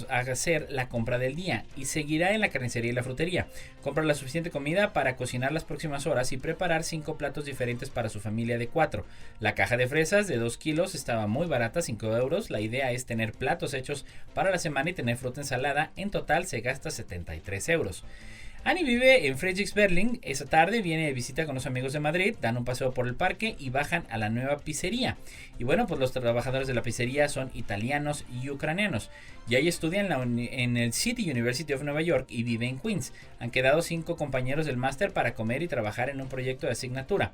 a hacer la compra del día y seguirá en la carnicería y la frutería. Compra la suficiente comida para cocinar las próximas horas y preparar 5 platos diferentes para su familia de 4. La caja de fresas de 2 kilos estaba muy barata, 5 euros. La idea es tener platos hechos para la semana y tener fruta ensalada. En total se gasta 73 euros. Annie vive en Frederiksberg. Esa tarde viene de visita con los amigos de Madrid, dan un paseo por el parque y bajan a la nueva pizzería. Y bueno, pues los trabajadores de la pizzería son italianos y ucranianos. Y ahí estudian en el City University of Nueva York y vive en Queens. Han quedado 5 compañeros del máster para comer y trabajar en un proyecto de asignatura.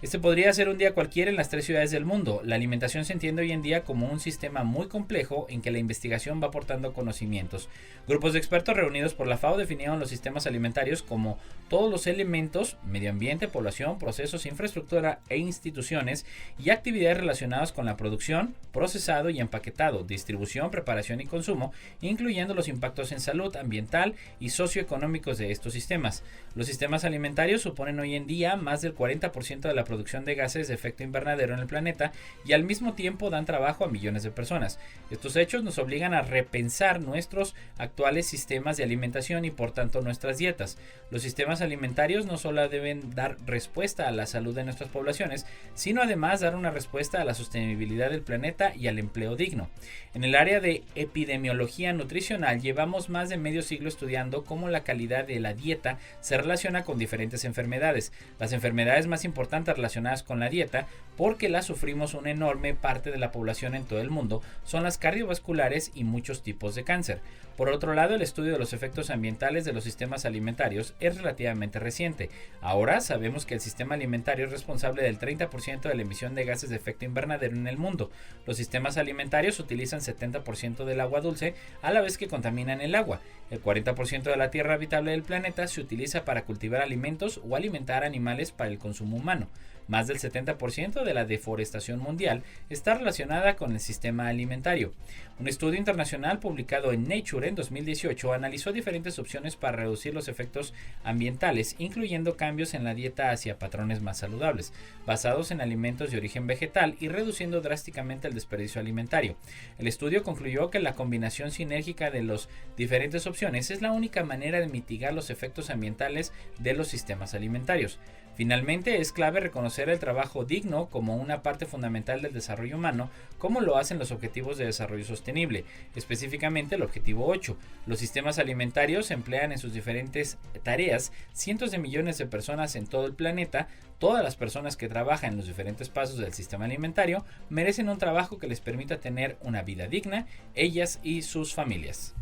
Este podría ser un día cualquiera en las 3 ciudades del mundo. La alimentación se entiende hoy en día como un sistema muy complejo en que la investigación va aportando conocimientos. Grupos de expertos reunidos por la FAO definieron los sistemas alimentarios como todos los elementos, medio ambiente, población, procesos, infraestructura e instituciones y actividades relacionadas con la producción, procesado y empaquetado, distribución, preparación y consumo consumo, incluyendo los impactos en salud, ambiental y socioeconómicos de estos sistemas. Los sistemas alimentarios suponen hoy en día más del 40% de la producción de gases de efecto invernadero en el planeta y al mismo tiempo dan trabajo a millones de personas. Estos hechos nos obligan a repensar nuestros actuales sistemas de alimentación y por tanto nuestras dietas. Los sistemas alimentarios no solo deben dar respuesta a la salud de nuestras poblaciones, sino además dar una respuesta a la sostenibilidad del planeta y al empleo digno. En el área de epidemiología nutricional llevamos más de medio siglo estudiando cómo la calidad de la dieta se relaciona con diferentes enfermedades. Las enfermedades más importantes relacionadas con la dieta, porque las sufrimos una enorme parte de la población en todo el mundo, son las cardiovasculares y muchos tipos de cáncer. Por otro lado, el estudio de los efectos ambientales de los sistemas alimentarios es relativamente reciente. Ahora sabemos que el sistema alimentario es responsable del 30% de la emisión de gases de efecto invernadero en el mundo. Los sistemas alimentarios utilizan 70% del agua dulce, a la vez que contaminan el agua. El 40% de la tierra habitable del planeta se utiliza para cultivar alimentos o alimentar animales para el consumo humano. Más del 70% de la deforestación mundial está relacionada con el sistema alimentario. Un estudio internacional publicado en Nature en 2018 analizó diferentes opciones para reducir los efectos ambientales, incluyendo cambios en la dieta hacia patrones más saludables, basados en alimentos de origen vegetal y reduciendo drásticamente el desperdicio alimentario. El estudio concluyó que la combinación sinérgica de las diferentes opciones es la única manera de mitigar los efectos ambientales de los sistemas alimentarios. Finalmente, es clave reconocer el trabajo digno como una parte fundamental del desarrollo humano, como lo hacen los Objetivos de Desarrollo Sostenible, específicamente el Objetivo 8. Los sistemas alimentarios emplean en sus diferentes tareas cientos de millones de personas en todo el planeta. Todas las personas que trabajan en los diferentes pasos del sistema alimentario merecen un trabajo que les permita tener una vida digna, ellas y sus familias.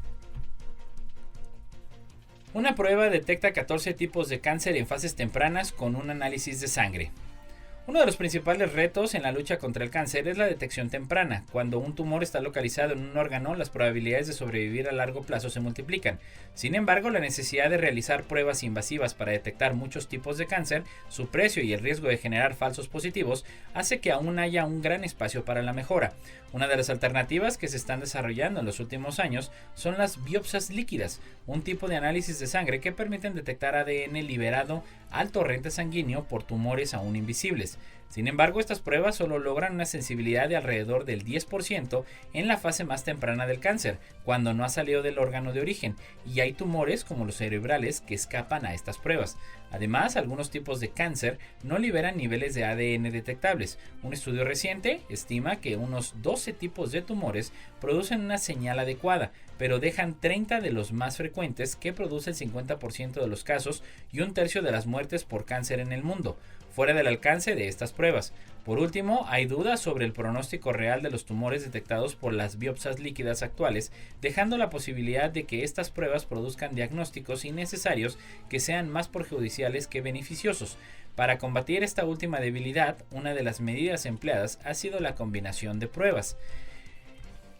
Una prueba detecta 14 tipos de cáncer en fases tempranas con un análisis de sangre. Uno de los principales retos en la lucha contra el cáncer es la detección temprana. Cuando un tumor está localizado en un órgano, las probabilidades de sobrevivir a largo plazo se multiplican. Sin embargo, la necesidad de realizar pruebas invasivas para detectar muchos tipos de cáncer, su precio y el riesgo de generar falsos positivos hace que aún haya un gran espacio para la mejora. Una de las alternativas que se están desarrollando en los últimos años son las biopsias líquidas, un tipo de análisis de sangre que permiten detectar ADN liberado al torrente sanguíneo por tumores aún invisibles. Sin embargo, estas pruebas solo logran una sensibilidad de alrededor del 10% en la fase más temprana del cáncer, cuando no ha salido del órgano de origen, y hay tumores como los cerebrales que escapan a estas pruebas. Además, algunos tipos de cáncer no liberan niveles de ADN detectables. Un estudio reciente estima que unos 12 tipos de tumores producen una señal adecuada, pero dejan 30 de los más frecuentes que produce el 50% de los casos y un tercio de las muertes por cáncer en el mundo, fuera del alcance de estas pruebas. Por último, hay dudas sobre el pronóstico real de los tumores detectados por las biopsias líquidas actuales, dejando la posibilidad de que estas pruebas produzcan diagnósticos innecesarios que sean más perjudiciales que beneficiosos. Para combatir esta última debilidad, una de las medidas empleadas ha sido la combinación de pruebas.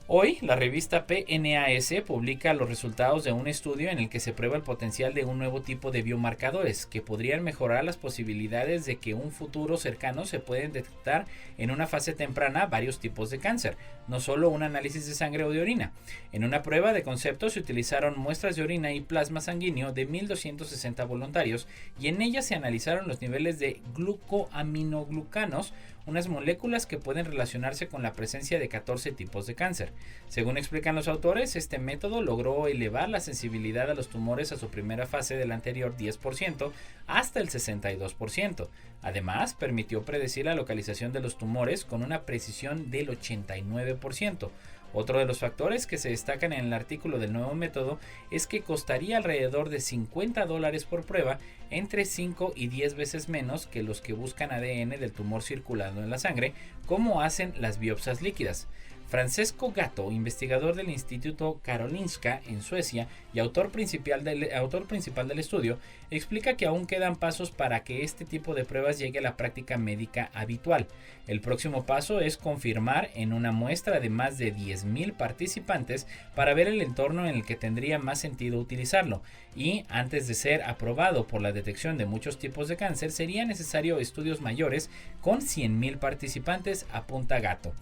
Hoy, la revista PNAS publica los resultados de un estudio en el que se prueba el potencial de un nuevo tipo de biomarcadores que podrían mejorar las posibilidades de que en un futuro cercano se pueden detectar en una fase temprana varios tipos de cáncer, no solo un análisis de sangre o de orina. En una prueba de concepto se utilizaron muestras de orina y plasma sanguíneo de 1.260 voluntarios y en ellas se analizaron los niveles de glucoaminoglucanos, unas moléculas que pueden relacionarse con la presencia de 14 tipos de cáncer. Según explican los autores, este método logró elevar la sensibilidad a los tumores a su primera fase del anterior 10% hasta el 62%. Además, permitió predecir la localización de los tumores con una precisión del 89%. Otro de los factores que se destacan en el artículo del nuevo método es que costaría alrededor de $50 por prueba, entre 5 y 10 veces menos que los que buscan ADN del tumor circulando en la sangre, como hacen las biopsias líquidas. Francesco Gatto, investigador del Instituto Karolinska en Suecia y autor principal del estudio, explica que aún quedan pasos para que este tipo de pruebas llegue a la práctica médica habitual. El próximo paso es confirmar en una muestra de más de 10.000 participantes para ver el entorno en el que tendría más sentido utilizarlo, y antes de ser aprobado por la detección de muchos tipos de cáncer sería necesario estudios mayores con 100.000 participantes, apunta Gatto.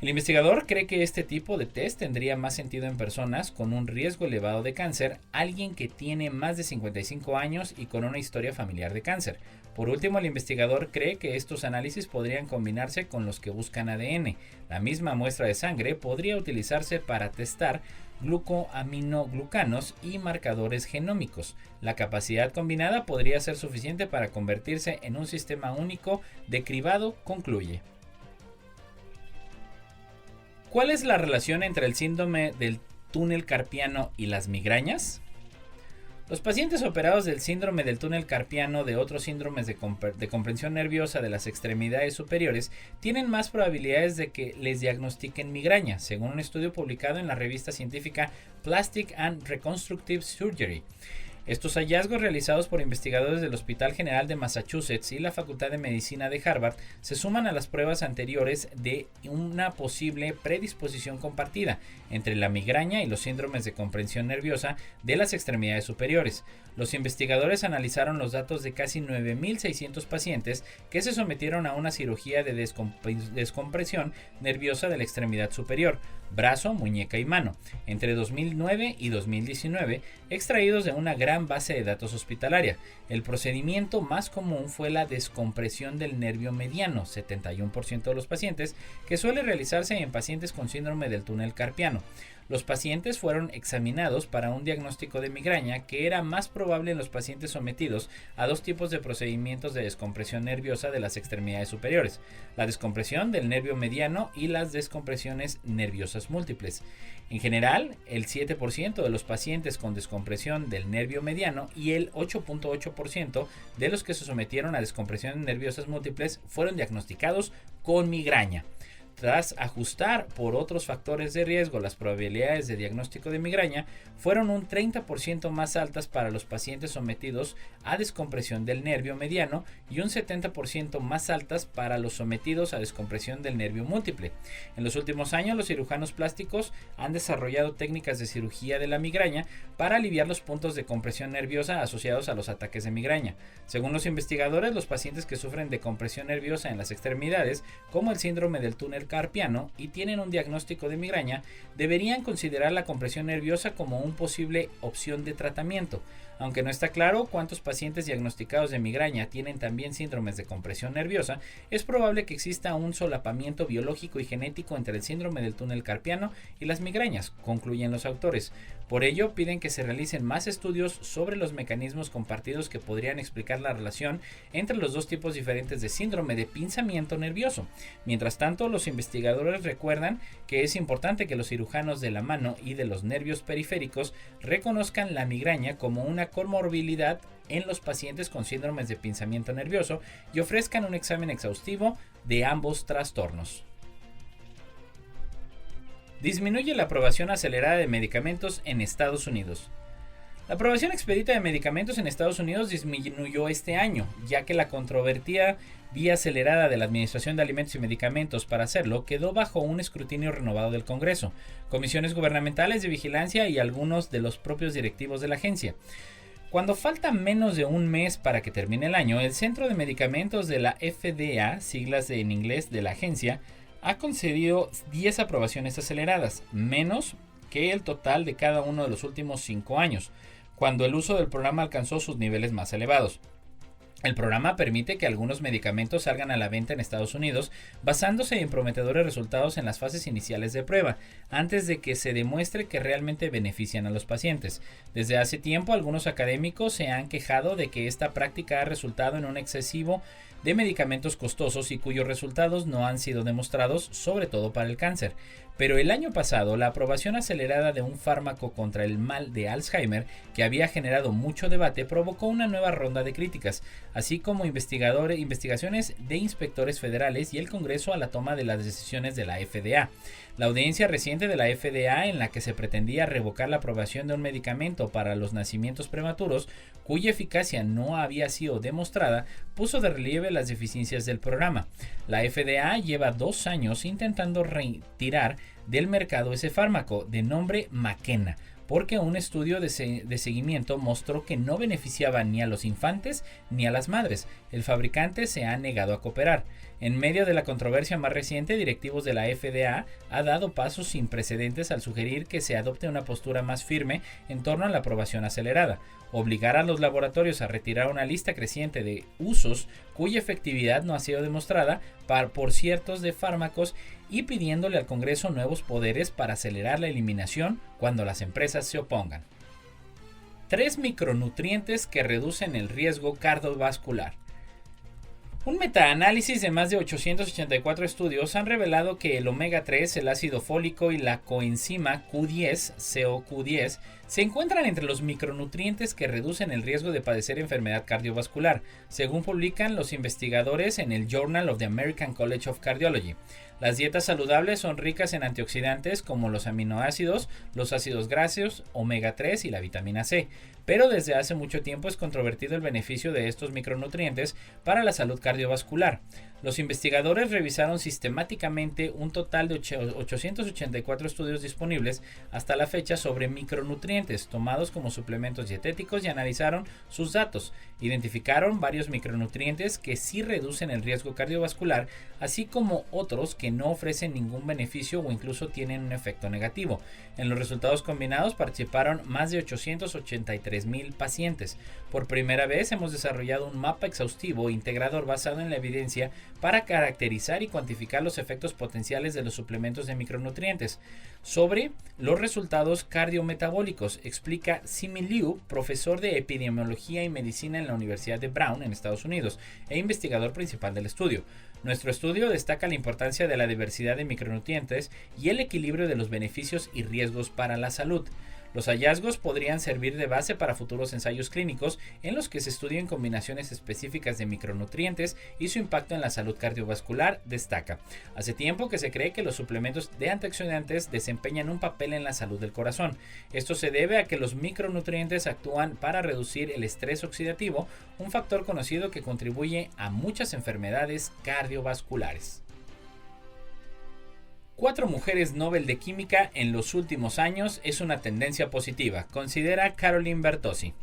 El investigador cree que este tipo de test tendría más sentido en personas con un riesgo elevado de cáncer, alguien que tiene más de 55 años y con una historia familiar de cáncer. Por último, el investigador cree que estos análisis podrían combinarse con los que buscan ADN. La misma muestra de sangre podría utilizarse para testar glucoaminoglucanos y marcadores genómicos. La capacidad combinada podría ser suficiente para convertirse en un sistema único de cribado, concluye. ¿Cuál es la relación entre el síndrome del túnel carpiano y las migrañas? Los pacientes operados del síndrome del túnel carpiano de otros síndromes de comprensión nerviosa de las extremidades superiores tienen más probabilidades de que les diagnostiquen migraña, según un estudio publicado en la revista científica Plastic and Reconstructive Surgery. Estos hallazgos, realizados por investigadores del Hospital General de Massachusetts y la Facultad de Medicina de Harvard, se suman a las pruebas anteriores de una posible predisposición compartida entre la migraña y los síndromes de comprensión nerviosa de las extremidades superiores. Los investigadores analizaron los datos de casi 9.600 pacientes que se sometieron a una cirugía de descompresión nerviosa de la extremidad superior, brazo, muñeca y mano, entre 2009 y 2019, extraídos de una gran base de datos hospitalaria. El procedimiento más común fue la descompresión del nervio mediano, 71% de los pacientes, que suele realizarse en pacientes con síndrome del túnel carpiano. Los pacientes fueron examinados para un diagnóstico de migraña que era más probable en los pacientes sometidos a dos tipos de procedimientos de descompresión nerviosa de las extremidades superiores: la descompresión del nervio mediano y las descompresiones nerviosas múltiples. En general, el 7% de los pacientes con descompresión del nervio mediano y el 8.8% de los que se sometieron a descompresiones nerviosas múltiples fueron diagnosticados con migraña. Tras ajustar por otros factores de riesgo, las probabilidades de diagnóstico de migraña fueron un 30% más altas para los pacientes sometidos a descompresión del nervio mediano y un 70% más altas para los sometidos a descompresión del nervio múltiple. En los últimos años, los cirujanos plásticos han desarrollado técnicas de cirugía de la migraña para aliviar los puntos de compresión nerviosa asociados a los ataques de migraña. Según los investigadores, los pacientes que sufren de compresión nerviosa en las extremidades, como el síndrome del túnel carpiano, y tienen un diagnóstico de migraña, deberían considerar la compresión nerviosa como una posible opción de tratamiento. Aunque no está claro cuántos pacientes diagnosticados de migraña tienen también síndromes de compresión nerviosa, es probable que exista un solapamiento biológico y genético entre el síndrome del túnel carpiano y las migrañas, concluyen los autores. Por ello, piden que se realicen más estudios sobre los mecanismos compartidos que podrían explicar la relación entre los dos tipos diferentes de síndrome de pinzamiento nervioso. Mientras tanto, los investigadores recuerdan que es importante que los cirujanos de la mano y de los nervios periféricos reconozcan la migraña como una comorbilidad en los pacientes con síndromes de pinzamiento nervioso y ofrezcan un examen exhaustivo de ambos trastornos. Disminuye la aprobación acelerada de medicamentos en Estados Unidos. La aprobación expedita de medicamentos en Estados Unidos disminuyó este año, ya que la controvertida vía acelerada de la Administración de Alimentos y Medicamentos para hacerlo quedó bajo un escrutinio renovado del Congreso, comisiones gubernamentales de vigilancia y algunos de los propios directivos de la agencia. Cuando falta menos de un mes para que termine el año, el Centro de Medicamentos de la FDA, siglas en inglés de la agencia, ha concedido 10 aprobaciones aceleradas, menos que el total de cada uno de los últimos 5 años, cuando el uso del programa alcanzó sus niveles más elevados. El programa permite que algunos medicamentos salgan a la venta en Estados Unidos basándose en prometedores resultados en las fases iniciales de prueba, antes de que se demuestre que realmente benefician a los pacientes. Desde hace tiempo, algunos académicos se han quejado de que esta práctica ha resultado en un excesivo de medicamentos costosos y cuyos resultados no han sido demostrados, sobre todo para el cáncer. Pero el año pasado, la aprobación acelerada de un fármaco contra el mal de Alzheimer, que había generado mucho debate, provocó una nueva ronda de críticas, así como investigaciones de inspectores federales y el Congreso a la toma de las decisiones de la FDA. La audiencia reciente de la FDA, en la que se pretendía revocar la aprobación de un medicamento para los nacimientos prematuros, cuya eficacia no había sido demostrada, puso de relieve las deficiencias del programa. La FDA lleva 2 años intentando retirar del mercado ese fármaco, de nombre Makena, porque un estudio de seguimiento mostró que no beneficiaba ni a los infantes ni a las madres. El fabricante se ha negado a cooperar. En medio de la controversia más reciente, directivos de la FDA han dado pasos sin precedentes al sugerir que se adopte una postura más firme en torno a la aprobación acelerada, obligar a los laboratorios a retirar una lista creciente de usos cuya efectividad no ha sido demostrada por ciertos de fármacos y pidiéndole al Congreso nuevos poderes para acelerar la eliminación cuando las empresas se opongan. 3 micronutrientes que reducen el riesgo cardiovascular. Un metaanálisis de más de 884 estudios han revelado que el omega 3, el ácido fólico y la coenzima Q10, CoQ10, se encuentran entre los micronutrientes que reducen el riesgo de padecer enfermedad cardiovascular, según publican los investigadores en el Journal of the American College of Cardiology. Las dietas saludables son ricas en antioxidantes como los aminoácidos, los ácidos grasos, omega 3 y la vitamina C, pero desde hace mucho tiempo es controvertido el beneficio de estos micronutrientes para la salud cardiovascular. Los investigadores revisaron sistemáticamente un total de 884 estudios disponibles hasta la fecha sobre micronutrientes tomados como suplementos dietéticos y analizaron sus datos. Identificaron varios micronutrientes que sí reducen el riesgo cardiovascular, así como otros que no ofrecen ningún beneficio o incluso tienen un efecto negativo. En los resultados combinados participaron más de 883,000 pacientes. Por primera vez hemos desarrollado un mapa exhaustivo e integrador basado en la evidencia para caracterizar y cuantificar los efectos potenciales de los suplementos de micronutrientes sobre los resultados cardiometabólicos, explica Simi Liu, profesor de epidemiología y medicina en la Universidad de Brown en Estados Unidos e investigador principal del estudio. Nuestro estudio destaca la importancia de la diversidad de micronutrientes y el equilibrio de los beneficios y riesgos para la salud. Los hallazgos podrían servir de base para futuros ensayos clínicos en los que se estudien combinaciones específicas de micronutrientes y su impacto en la salud cardiovascular, destaca. Hace tiempo que se cree que los suplementos de antioxidantes desempeñan un papel en la salud del corazón. Esto se debe a que los micronutrientes actúan para reducir el estrés oxidativo, un factor conocido que contribuye a muchas enfermedades cardiovasculares. 4 mujeres Nobel de Química en los últimos años es una tendencia positiva, considera Caroline Bertozzi.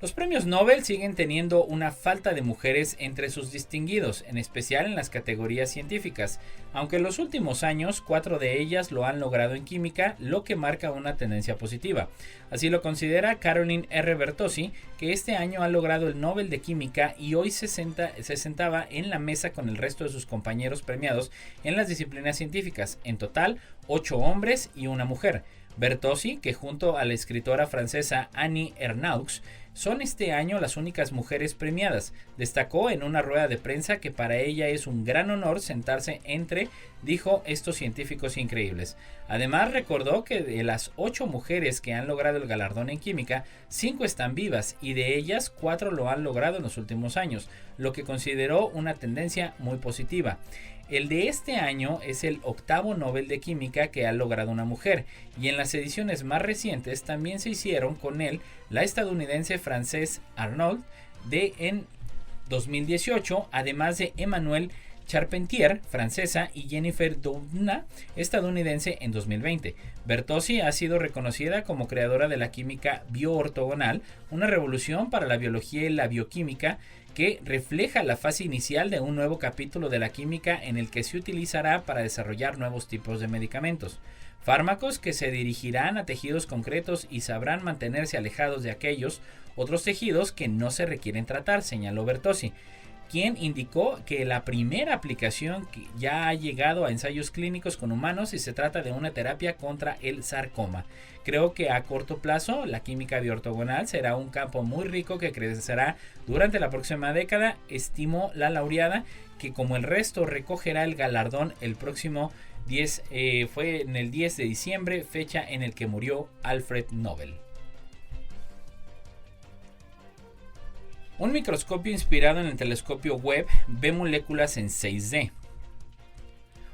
Los premios Nobel siguen teniendo una falta de mujeres entre sus distinguidos, en especial en las categorías científicas, aunque en los últimos años 4 de ellas lo han logrado en química, lo que marca una tendencia positiva. Así lo considera Caroline R. Bertozzi, que este año ha logrado el Nobel de Química y hoy se sentaba en la mesa con el resto de sus compañeros premiados en las disciplinas científicas, en total 8 hombres y una mujer. Bertozzi, que junto a la escritora francesa Annie Ernaux son este año las únicas mujeres premiadas, destacó en una rueda de prensa que para ella es un gran honor sentarse entre, dijo, estos científicos increíbles. Además recordó que de las 8 mujeres que han logrado el galardón en química, 5 están vivas y de ellas 4 lo han logrado en los últimos años, lo que consideró una tendencia muy positiva. El de este año es el 8º Nobel de Química que ha logrado una mujer, y en las ediciones más recientes también se hicieron con él la estadounidense Frances Arnold en 2018, además de Emmanuelle Charpentier, francesa, y Jennifer Doudna, estadounidense, en 2020. Bertozzi ha sido reconocida como creadora de la química bioortogonal, una revolución para la biología y la bioquímica que refleja la fase inicial de un nuevo capítulo de la química en el que se utilizará para desarrollar nuevos tipos de medicamentos. Fármacos que se dirigirán a tejidos concretos y sabrán mantenerse alejados de aquellos otros tejidos que no se requieren tratar, señaló Bertozzi, quien indicó que la primera aplicación ya ha llegado a ensayos clínicos con humanos y se trata de una terapia contra el sarcoma. Creo que a corto plazo la química bioortogonal será un campo muy rico que crecerá durante la próxima década, estimó la laureada, que como el resto recogerá el galardón el próximo 10, fue en el 10 de diciembre, fecha en el que murió Alfred Nobel. Un microscopio inspirado en el telescopio Webb ve moléculas en 6D.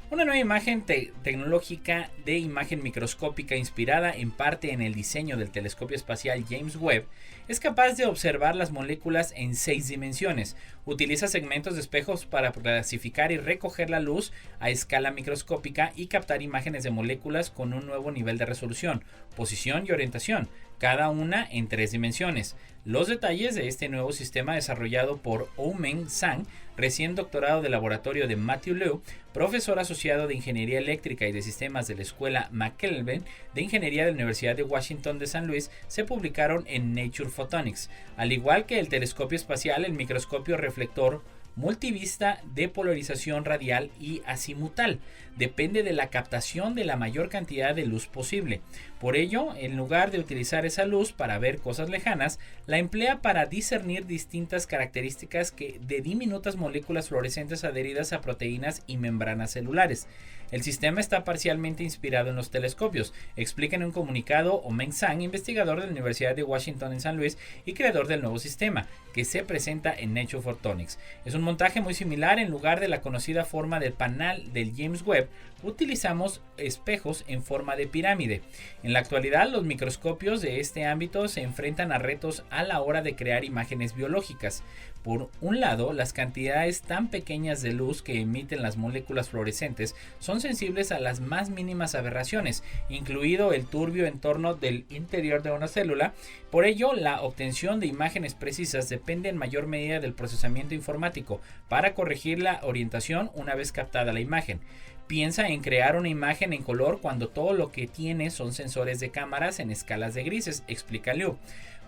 Una nueva imagen tecnológica de imagen microscópica inspirada en parte en el diseño del telescopio espacial James Webb es capaz de observar las moléculas en 6 dimensiones. Utiliza segmentos de espejos para clasificar y recoger la luz a escala microscópica y captar imágenes de moléculas con un nuevo nivel de resolución, posición y orientación, cada una en 3 dimensiones. Los detalles de este nuevo sistema desarrollado por Oumeng Zhang, recién doctorado del laboratorio de Matthew Liu, profesor asociado de Ingeniería Eléctrica y de Sistemas de la Escuela McKelvey de Ingeniería de la Universidad de Washington de San Luis, se publicaron en Nature Photonics. Al igual que el telescopio espacial, el microscopio reflector multivista de polarización radial y azimutal depende de la captación de la mayor cantidad de luz posible. Por ello, en lugar de utilizar esa luz para ver cosas lejanas, la emplea para discernir distintas características de diminutas moléculas fluorescentes adheridas a proteínas y membranas celulares. El sistema está parcialmente inspirado en los telescopios, explica en un comunicado Oumeng Zhang, investigador de la Universidad de Washington en San Luis y creador del nuevo sistema, que se presenta en Nature Photonics. Es un montaje muy similar. En lugar de la conocida forma del panal del James Webb, utilizamos espejos en forma de pirámide. En la actualidad, los microscopios de este ámbito se enfrentan a retos a la hora de crear imágenes biológicas. Por un lado, las cantidades tan pequeñas de luz que emiten las moléculas fluorescentes son sensibles a las más mínimas aberraciones, incluido el turbio entorno del interior de una célula. Por ello, la obtención de imágenes precisas depende en mayor medida del procesamiento informático para corregir la orientación una vez captada la imagen. Piensa en crear una imagen en color cuando todo lo que tiene son sensores de cámaras en escalas de grises, explica Liu.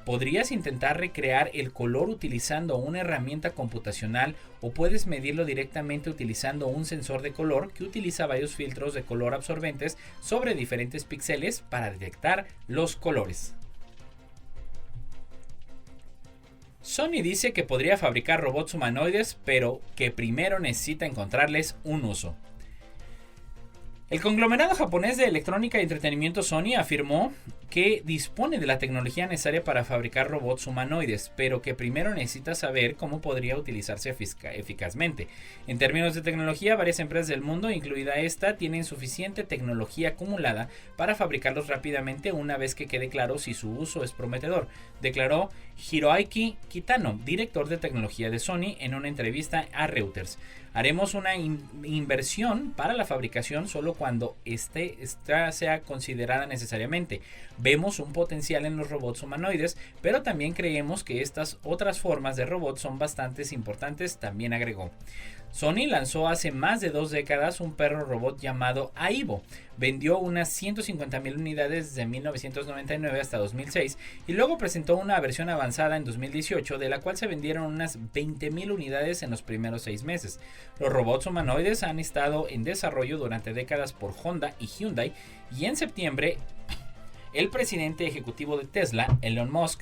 Podrías intentar recrear el color utilizando una herramienta computacional o puedes medirlo directamente utilizando un sensor de color que utiliza varios filtros de color absorbentes sobre diferentes píxeles para detectar los colores. Sony dice que podría fabricar robots humanoides, pero que primero necesita encontrarles un uso. El conglomerado japonés de electrónica y entretenimiento Sony afirmó que dispone de la tecnología necesaria para fabricar robots humanoides, pero que primero necesita saber cómo podría utilizarse eficazmente. En términos de tecnología, varias empresas del mundo, incluida esta, tienen suficiente tecnología acumulada para fabricarlos rápidamente una vez que quede claro si su uso es prometedor, declaró Hiroaki Kitano, director de tecnología de Sony, en una entrevista a Reuters. Haremos una inversión para la fabricación solo cuando esta sea considerada necesariamente. Vemos un potencial en los robots humanoides, pero también creemos que estas otras formas de robots son bastante importantes, también agregó. Sony lanzó hace más de 2 décadas un perro robot llamado Aibo. Vendió unas 150,000 unidades desde 1999 hasta 2006 y luego presentó una versión avanzada en 2018 de la cual se vendieron unas 20,000 unidades en los primeros 6 meses. Los robots humanoides han estado en desarrollo durante décadas por Honda y Hyundai y en septiembre el presidente ejecutivo de Tesla, Elon Musk,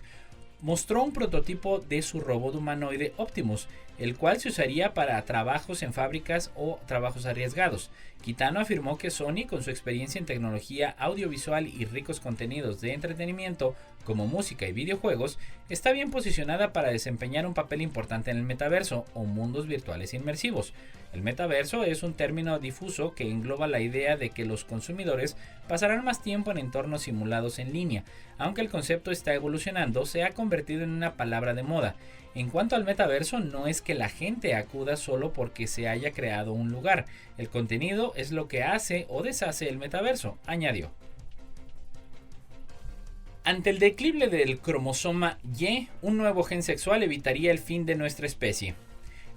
mostró un prototipo de su robot humanoide Optimus, el cual se usaría para trabajos en fábricas o trabajos arriesgados. Kitano afirmó que Sony, con su experiencia en tecnología audiovisual y ricos contenidos de entretenimiento como música y videojuegos, está bien posicionada para desempeñar un papel importante en el metaverso o mundos virtuales inmersivos. El metaverso es un término difuso que engloba la idea de que los consumidores pasarán más tiempo en entornos simulados en línea. Aunque el concepto está evolucionando, se ha convertido en una palabra de moda. En cuanto al metaverso, no es que la gente acuda solo porque se haya creado un lugar. El contenido es lo que hace o deshace el metaverso, añadió. Ante el declive del cromosoma Y, un nuevo gen sexual evitaría el fin de nuestra especie.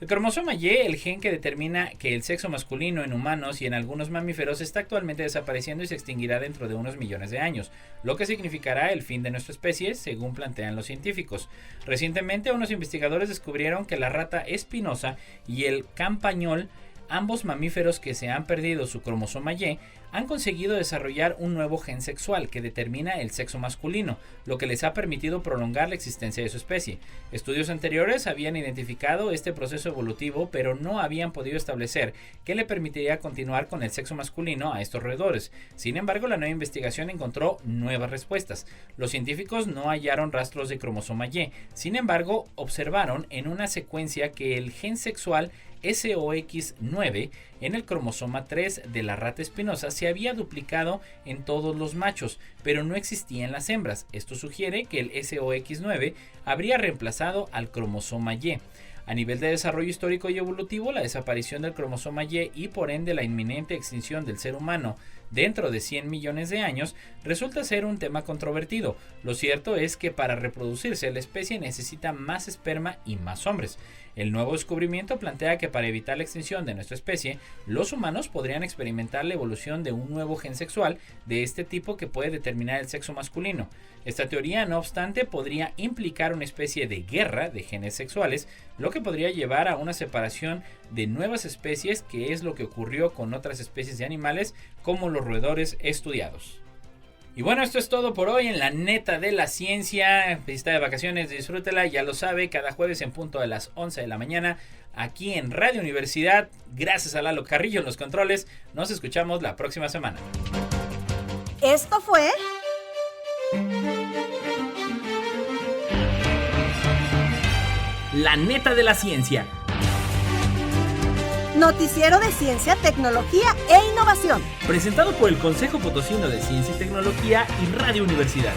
El cromosoma Y, el gen que determina que el sexo masculino en humanos y en algunos mamíferos está actualmente desapareciendo y se extinguirá dentro de unos millones de años, lo que significará el fin de nuestra especie, según plantean los científicos. Recientemente, unos investigadores descubrieron que la rata espinosa y el campañol, ambos mamíferos que se han perdido su cromosoma Y, han conseguido desarrollar un nuevo gen sexual que determina el sexo masculino, lo que les ha permitido prolongar la existencia de su especie. Estudios anteriores habían identificado este proceso evolutivo, pero no habían podido establecer qué le permitiría continuar con el sexo masculino a estos roedores. Sin embargo, la nueva investigación encontró nuevas respuestas. Los científicos no hallaron rastros de cromosoma Y, sin embargo, observaron en una secuencia que el gen sexual SOX9 en el cromosoma 3 de la rata espinosa se había duplicado en todos los machos, pero no existía en las hembras. Esto sugiere que el SOX9 habría reemplazado al cromosoma Y. A nivel de desarrollo histórico y evolutivo, la desaparición del cromosoma Y por ende la inminente extinción del ser humano dentro de 100 millones de años resulta ser un tema controvertido. Lo cierto es que para reproducirse la especie necesita más esperma y más hombres. El nuevo descubrimiento plantea que para evitar la extinción de nuestra especie, los humanos podrían experimentar la evolución de un nuevo gen sexual de este tipo que puede determinar el sexo masculino. Esta teoría, no obstante, podría implicar una especie de guerra de genes sexuales, lo que podría llevar a una separación de nuevas especies, que es lo que ocurrió con otras especies de animales como los roedores estudiados. Y bueno, esto es todo por hoy en la neta de la ciencia. Si está de vacaciones, disfrútela, ya lo sabe, cada jueves en punto de las 11 de la mañana, aquí en Radio Universidad. Gracias a Lalo Carrillo en los controles. Nos escuchamos la próxima semana. Esto fue La neta de la ciencia. Noticiero de Ciencia, Tecnología e Innovación. Presentado por el Consejo Potosino de Ciencia y Tecnología y Radio Universidad.